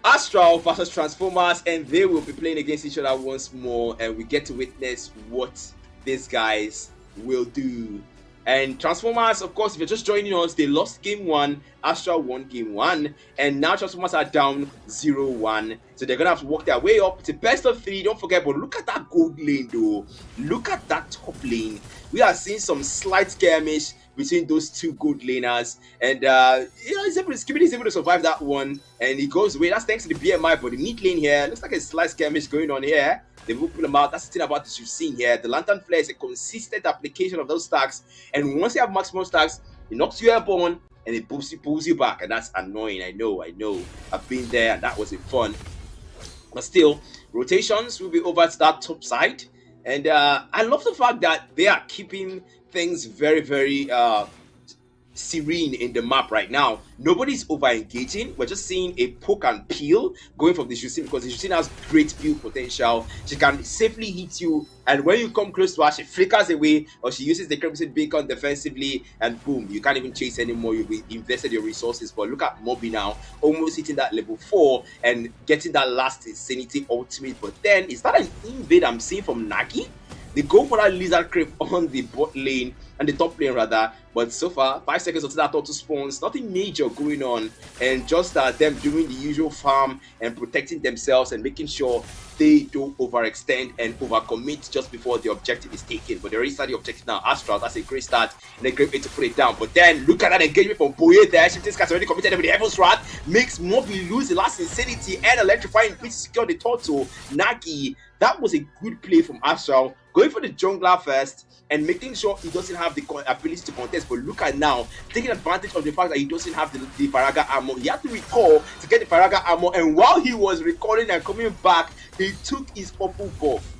S11: Astral versus Transformers, and they will be playing against each other once more. And we get to witness what these guys will do. And Transformers, of course, if you're just joining us, they lost game 1, Astral won game 1, and now Transformers are down 0-1. So they're gonna have to work their way up. It's a best of 3, don't forget, but look at that gold lane though. Look at that top lane. We are seeing some slight skirmish between those two gold laners, and Skibidi is able to survive that one, and he goes away. That's thanks to the BMI, but the mid lane here looks like a slight skirmish going on here. They will pull them out. That's the thing about this you've seen here. The Lantern Flare is a consistent application of those stacks, and once you have maximum stacks, it knocks you airborne and it pulls you back, and that's annoying. I know. I've been there, and that wasn't fun. But still, rotations will be over to that top side, and I love the fact that they are keeping things very, very serene in the map right now. Nobody's over engaging. We're just seeing a poke and peel going from the Justin, because the Justin has great peel potential. She can safely hit you, and when you come close to her, she flickers away, or she uses the Crimson Beacon defensively, and boom, you can't even chase anymore. You've invested your resources. But look at Moby now, almost hitting that level 4 and getting that last Insanity ultimate. But then, is that an invade I'm seeing from Nagi? They go for that Lizard Creep on the bot lane, and the top lane rather, but so far 5 seconds until that auto spawns, nothing major going on, and just them doing the usual farm and protecting themselves and making sure they don't overextend and overcommit just before the objective is taken. But they already started the objective now. Astral, that's a great start and a great way to put it down. But then look at that engagement from Boye there. Shifting Scars already committed with the Heaven's Wrath, makes Moby lose the last Insanity and electrifying pitch to secure the turtle. Nagi, that was a good play from Astral, going for the jungler first and making sure he doesn't have the ability to contest. But look at now, taking advantage of the fact that he doesn't have the Faraga armor. He had to recall to get the Faraga armor, and while he was recalling and coming back, he took his purple buff.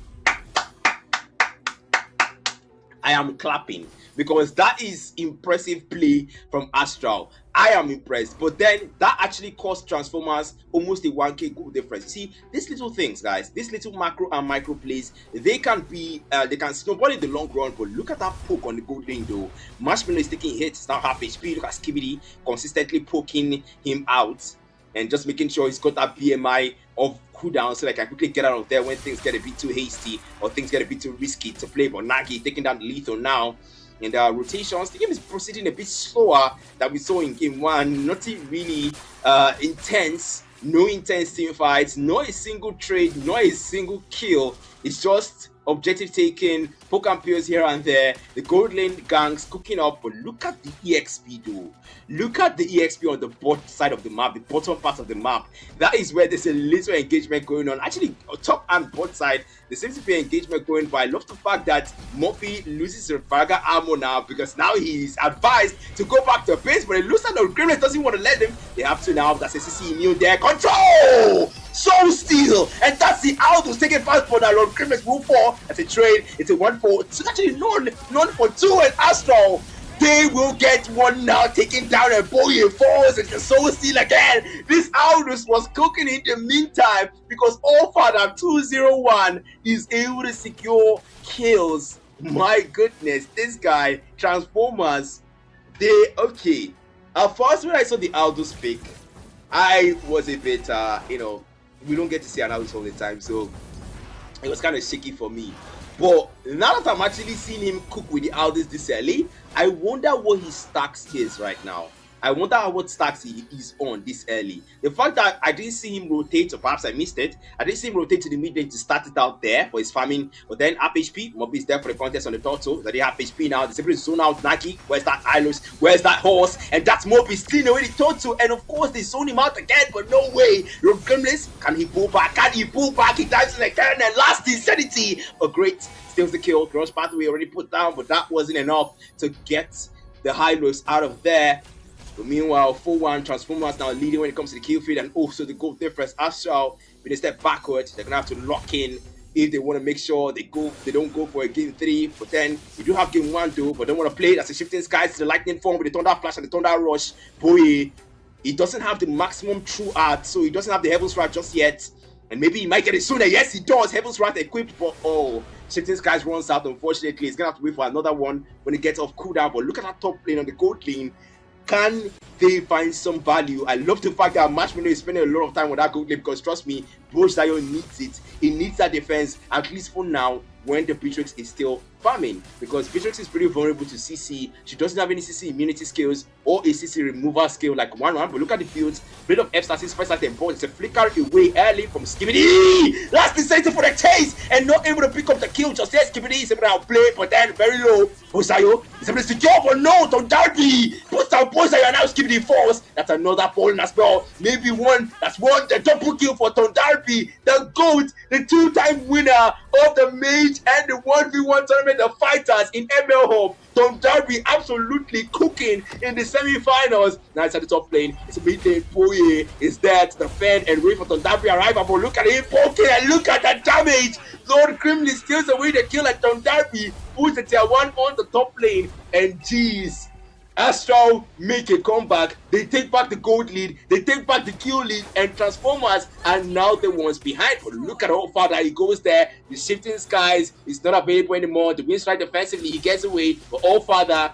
S11: I am clapping, because that is impressive play from Astral. I am impressed. But then that actually cost Transformers almost a 1k goal difference. See, these little things, guys, these little macro and micro plays, they can snowball in the long run. But look at that poke on the gold lane though. Marshmallow is taking hits, it's now half HP. Look at Skibidi consistently poking him out and just making sure he's got that BMI of cooldown, so that I can quickly get out of there when things get a bit too hasty or things get a bit too risky to play. But Nagi taking down the lethal now. And rotations, the game is proceeding a bit slower than we saw in game 1. Nothing really intense, no intense team fights, not a single trade, not a single kill. It's just objective taken, poke and pills here and there, the gold lane gangs cooking up. But look at the EXP though. Look at the EXP on the bottom side of the map, the bottom part of the map. That is where there's a little engagement going on. Actually, top and bottom side, there seems to be engagement going. But I love the fact that Murphy loses his Faraga armor now, because now he's advised to go back to base, but it looks like the Grimlet doesn't want to let him. They have to now. That's a CC immune there. Control! Soul Steal! And that's the Aldous taking fast for that. Lord Grimlet move 4. That's a trade. It's a 1-4. It's actually none for 2, and Astral, they will get one now, taking down a Boye falls and the Soul Steal again. This Aldous was cooking in the meantime, because all father 201 is able to secure kills. My goodness, this guy, Transformers, okay. At first, when I saw the Aldous pick, I was a bit, we don't get to see an Aldous all the time, so it was kind of shaky for me. But now that I'm actually seeing him cook with the Aldous this early, I wonder what his stacks is right now. I wonder what stacks he is on this early. The fact that I didn't see him rotate, or perhaps I missed it, I didn't see him rotate to the mid lane to start it out there for his farming. But then half HP, Moby is there for the contest on the turtle. That they have HP now. They're able to zone out Nagi. Where's that Ilus? Where's that horse? And that's Moby stealing away the turtle. And of course, they zone him out again, but no way. Your Grimless, can he pull back? Can he pull back? He dives in again, and last Insanity. A great steals the kill. Cross pathway already put down, but that wasn't enough to get the Hylos out of there. But meanwhile, 4-1, Transformers now leading when it comes to the kill feed, and also the goal difference. Astral, with a step backward, they're gonna have to lock in if they want to make sure they don't go for a game 3. But then we do have game 1 though, but don't want to play it as a Shifting Skies to the lightning form with the Thunder Flash and the Thunder Rush. Boy, he doesn't have the maximum true art, so he doesn't have the Heaven's Wrath just yet. And maybe he might get it sooner. Yes, he does. Heaven's Wrath equipped, but oh, Shifting Skies runs out, unfortunately. He's gonna have to wait for another one when it gets off cooldown. But look at that top lane on the gold lane. Can they find some value? I love the fact that Marshmallow is spending a lot of time on that gold lane because trust me, Bro Zion needs it. He needs that defense, at least for now, when the Beatrix is still farming, because Beatrix is pretty vulnerable to CC. She doesn't have any CC immunity skills or a CC removal skill like 1-1, but look at the fields. Blade of F-Stasis first at ball. It's a flicker away early from Skibidi. Last decided for the chase and not able to pick up the kill. Just there, Skibidi is able to outplay, but then very low. Bosayo is able to secure for no on Darby. Puts down Bosayo and now Skibidi falls. That's another ball as well. Maybe one. That's one. The double kill for Ton Darby, the GOAT, the two-time winner of the Mage and the 1v1 tournament of fighters in ML Hub. Tom Darby absolutely cooking in the semi-finals. Now it's at the top lane. It's a mid lane. Boye is there to defend and wait for Tom Darby arrival. But look at him poking and look at the damage. Lord Grimly steals away the kill at Tom Darby. Puts the tier 1 on the top lane. And jeez, Astral make a comeback. They take back the gold lead, they take back the kill lead, and Transformers are now the ones behind. But look at how far that he goes there. The Shifting Skies is not available anymore. The wins right defensively, he gets away. But all father,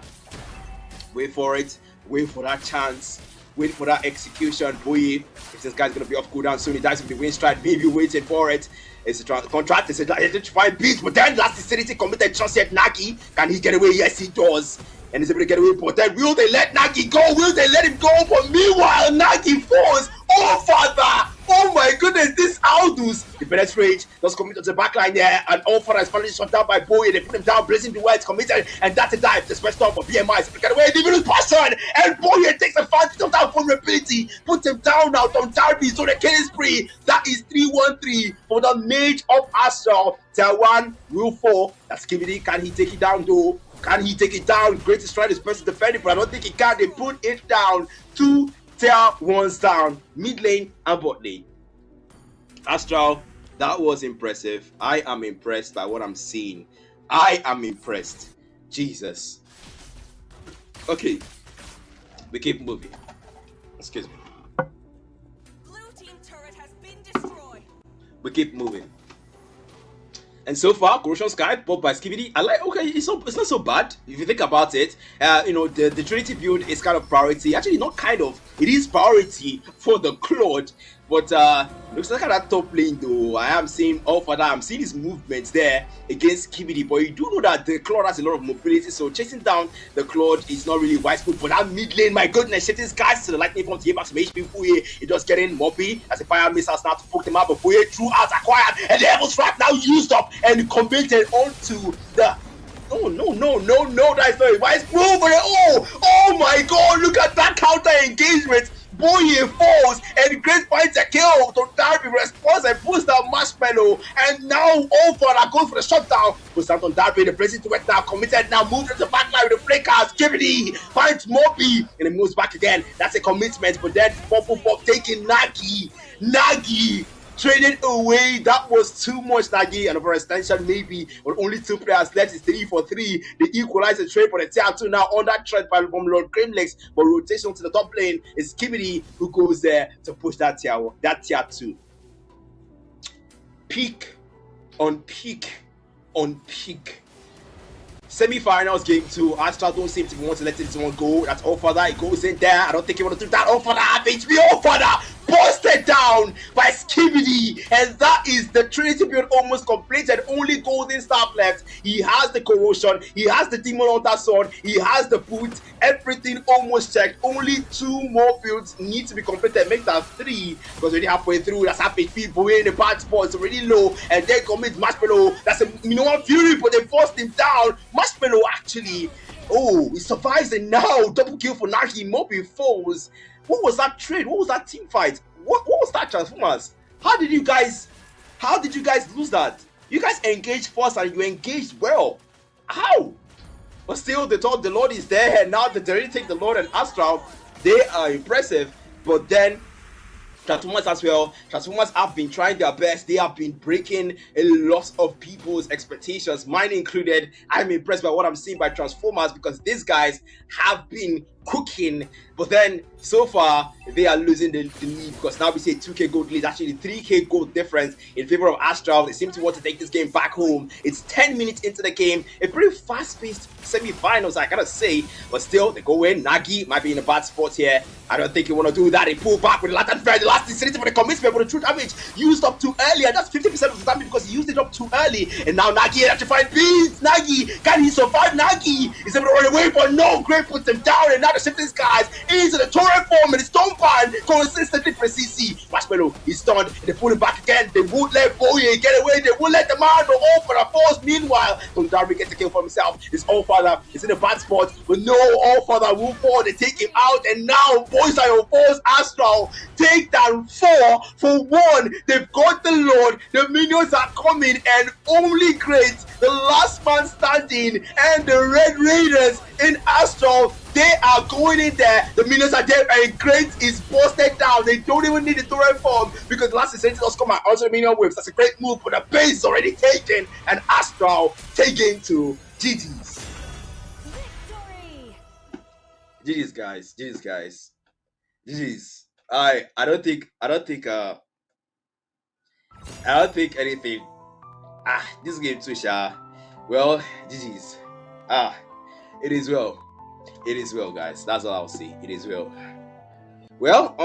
S11: wait for it, wait for that chance, wait for that execution. Boy, if this guy's gonna be off cooldown soon, he dies with the win strike, maybe waiting for it. It's a contract, it's a identified beat, but then last City committed trust yet Nagi. Can he get away? Yes, he does. And he's able to get away, but then will they let Nagi go? Will they let him go? But meanwhile, Nagi falls. Oh, father! Oh my goodness, this Aldous! The penetrate does commit to the backline there, and all father is finally shot down by Boye. They put him down, blazing the words committed, and that's a dive. The special storm for BMI is able to get away. The Venus passion, and Boye takes advantage of that vulnerability, puts him down now on Darby. So the killing spree, that is 3-1-3 for the Mage of Astral. Tier 1 will fall. That's Skibidi. Can he take it down though? Can he take it down? Great to strike this person defending, but I don't think he can. They put it down. 2 tier 1s down, mid lane and bot lane. Astral, that was impressive. I am impressed by what I'm seeing. I am impressed. Jesus. Okay, we keep moving. Excuse me.
S1: Blue team turret has been destroyed.
S11: We keep moving. And so far, Corrosion Sky, popped by Skibidi. I like, okay, it's not so bad if you think about it. You know, the Trinity build is kind of priority. Actually, not kind of. It is priority for the Claude. But looks like at that top lane though, I am seeing all for that. I'm seeing his movements there against Skibidi. But you do know that the Claude has a lot of mobility, so chasing down the Claude is not really wise move. But that mid lane, my goodness, shifting skies to the lightning from the back to HP. Fuye, it does get in Moppy as a fire missile start to poke them out. But Fuye threw out acquired, and the Heaven's Trap now used up and converted onto the. No, that is not a wise move. Oh my god, look at that counter engagement. Boye falls and Great finds a kill. To Darby responds and pulls down Marshmallow, and now Allfather goes for the shutdown. Puts down on Darby, the blazing to it now, committed now, moved to the back line with the flickers. Skibidi finds Moppy and it moves back again. That's a commitment, but then Pop taking Nagi traded away. That was too much Nagi, and for extension maybe with only 2 players left. It's 3-for-3. They equalize the trade for the tier 2 now on that trade from Lord Grimlex, but rotation to the top lane is Skibidi who goes there to push that tier 2. Peak on peak on peak. Semi-finals game 2. Astral don't seem to want to let this one go. That's Allfather. It goes in there. I don't think he want to do that. Allfather have HP. Allfather busted down by Skibidi, and that is the Trinity build almost completed. Only golden staff left. He has the corrosion, he has the demon hunter sword, he has the boot, everything almost checked. Only 2 more builds need to be completed. Make that 3 because already halfway through. That's half HP. Boy in the bad spot, it's already low, and then commits Marshmallow. That's a fury, but they forced him down. Marshmallow actually, oh, he survives it now. Double kill for Nagi. Moppy falls. What was that trade? What was that team fight? What was that, Transformers? How did you guys lose that? You guys engaged first and you engaged well. How? But still, they thought the Lord is there, and now they already take the Lord and Astral. They are impressive, but then Transformers as well. Transformers have been trying their best. They have been breaking a lot of people's expectations, mine included. I'm impressed by what I'm seeing by Transformers because these guys have been cooking, but then so far they are losing the lead because now we see a 2k gold lead, actually 3k gold difference in favor of Astral. They seem to want to take this game back home. It's 10 minutes into the game, a pretty fast-paced semi-finals, I gotta say, but still they go in. Nagi might be in a bad spot here. I don't think you want to do that. They pull back with the Latin Fair, the last incentive for the commitment, but the true damage used up too early, and that's 50% of the damage because he used it up too early. And now Nagi has to find beats. Nagi, can he survive? Nagi is able to run away, but no, Great puts him down, and now the shifting guys into the torrent form, and the stone pan consistently for CC. Marshmallow is stunned, and they pull him back again. They won't let Boye get away, they won't let the man go all for the force. Meanwhile, Tondari gets a kill for himself. His Allfather is in a bad spot, but no, Allfather will fall. They take him out, and now Boys are your force. Astral take down 4 for 1. They've got the Lord, the minions are coming, and only Great, the last man standing, and the Red Raiders in Astral, they are going in there. The minions are there, and Great is busted down. They don't even need the torrent form because the last incentive does come out. Also, the minion waves. That's a great move, but the base is already taken, and Astral taken to GG's. GG's, guys. GG's, guys. GG's. I don't think anything. This game too, Sha. Well, GG's. It is well. It is well, guys. That's all I'll say. It is well. Well,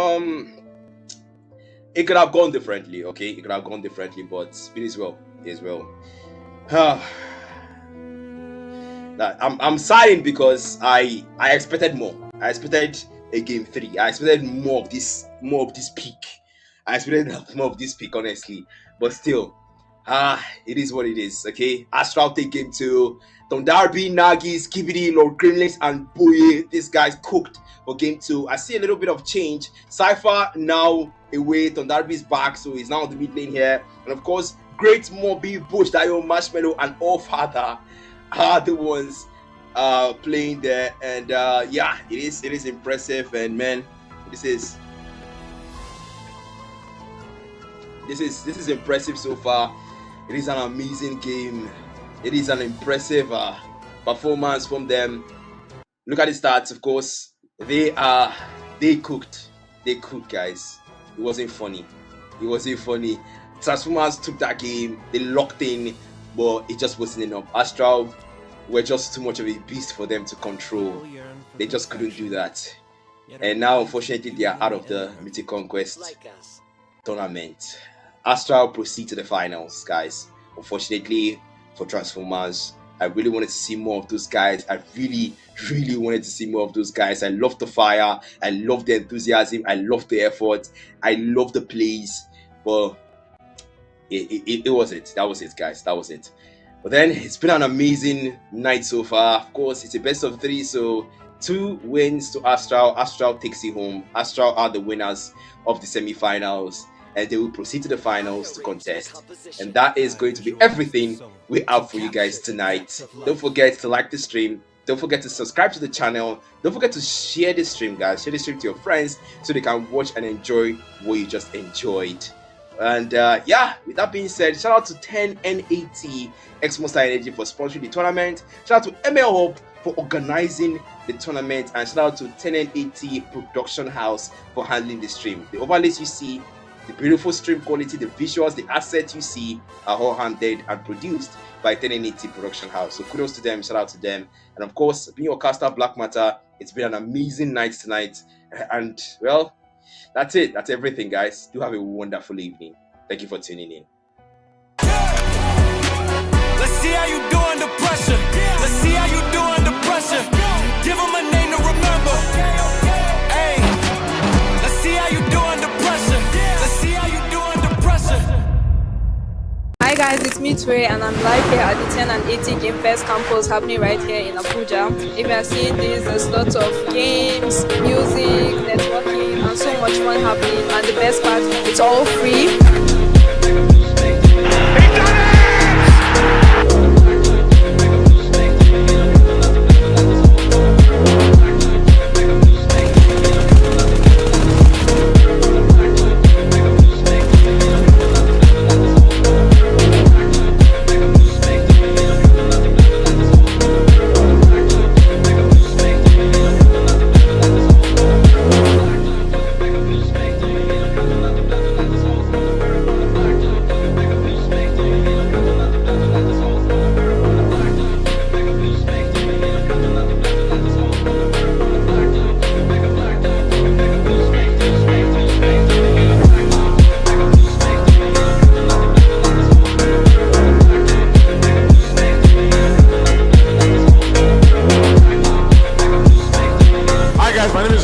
S11: it could have gone differently, okay? It could have gone differently, but it is well. It is well. I'm sighing because I expected more. I expected a game 3. I expected more of this peak. I expected more of this peak, honestly. But still, it is what it is, okay? Astral take game 2. Tondarbi, Nagi, Skibidi, Lord Grimless, and Boye. These guys cooked for game 2. I see a little bit of change. Cypher now away. Tondarbi's back, so he's now on the mid lane here. And of course, Great Mobi, Bush, Dio, Marshmallow, and Allfather are the ones playing there. And yeah, it is impressive. And man, this is impressive so far. It is an amazing game. It is an impressive performance from them. Look at the stats, of course. They cooked. They cooked, guys. It wasn't funny. It wasn't funny. Transformers took that game. They locked in, but it just wasn't enough. Astral were just too much of a beast for them to control. They just couldn't do that. And now, unfortunately, they are out of the Mythic Conquest tournament. Astral proceed to the finals, guys. Unfortunately for Transformers, I really wanted to see more of those guys. I really wanted to see more of those guys. I love the fire. I love the enthusiasm. I love the effort. I love the plays. But it was it. That was it, guys. That was it. But then it's been an amazing night so far. Of course, it's a best of 3, so 2 wins to Astral. Astral takes it home. Astral are the winners of the semi-finals, and they will proceed to the finals to contest. And that is going to be everything we have for you guys tonight. Don't forget to like the stream. Don't forget to subscribe to the channel. Don't forget to share the stream, guys. Share the stream to your friends so they can watch and enjoy what you just enjoyed. And yeah, with that being said, shout out to 10N80 X Monster Energy for sponsoring the tournament. Shout out to ML Hope for organizing the tournament, and shout out to 10N80 Production House for handling the stream. The overlays you see, the beautiful stream quality, the visuals, the assets you see are all handled and produced by 10N80 Production House. So kudos to them, shout out to them. And of course, being your caster Black Matter, it's been an amazing night tonight. And well, that's it. That's everything, guys. Do have a wonderful evening. Thank you for tuning in.
S3: Let's see how you do under pressure. Let's see how you do under pressure. Give them a name to remember. Hey, let's see how you do under pressure. Let's see how you do under pressure.
S4: Hi guys, it's me Tway, and I'm live here at the 10 and 80 Game Fest campus happening right here in Abuja. If you are seeing this, there's lots of games, music, networking, and so much fun happening. And the best part, it's all free.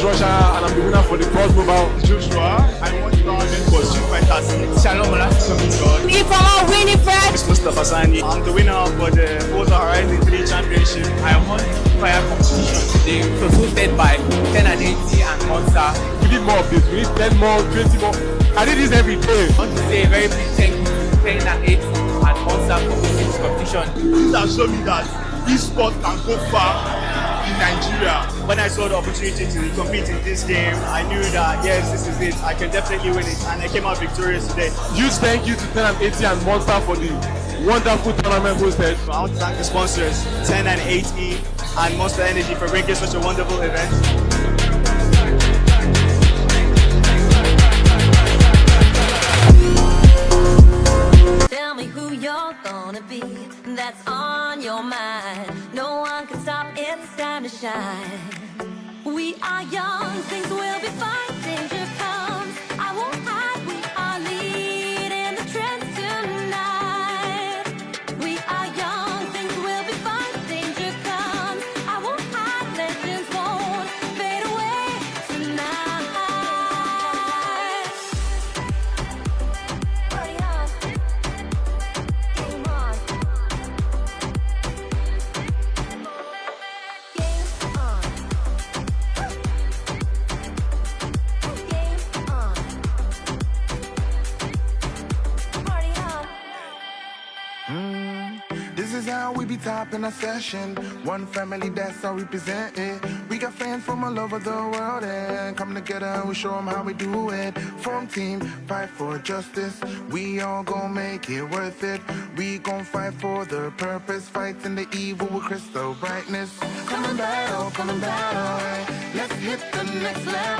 S6: is Russia, and I'm the winner for the cross mobile.
S12: Joshua, I won the tournament for Street Fighter 6. Shalom Olatimeji.
S7: Me from our winning friend.
S12: It's Mustafa Sani. I'm the winner for the Forza Horizon 3 Championship. I won the fire competition today. It was hosted by 10 and 80 and Monster.
S6: We need more of this. We need 10 more, 20 more. I did this every day.
S12: I want to say a very big thank you to 10 and 80 and Monster for hosting this competition. This has shown me that this sport can go far in Nigeria. When I saw the opportunity to compete in this game, I knew that yes, this is it. I can definitely win it, and I came out victorious today.
S6: Huge thank you to 10 and 80 and Monster for the wonderful tournament hosted.
S12: I want to thank the sponsors, 10 and 80 and Monster Energy, for bringing such a wonderful event.
S1: Tell me who you're gonna be, that's on your mind. No one can stop, it's time to shine. We are young, things will be fine, danger comes, I won't hide. We are leading the trends tonight. We are young, things will be fine, danger comes, I won't hide. Legends won't fade away tonight. Hurry up, game on. Game on. Game on. Party on.
S2: This is how we be topping a session. One family, that's how we present it. We got fans from all over the world and come together and we show them how we do it. Form team, fight for justice. We all gon' make it worth it. We gon' fight for the purpose. Fighting the evil with crystal brightness. Come and battle, eh. Let's hit the next level.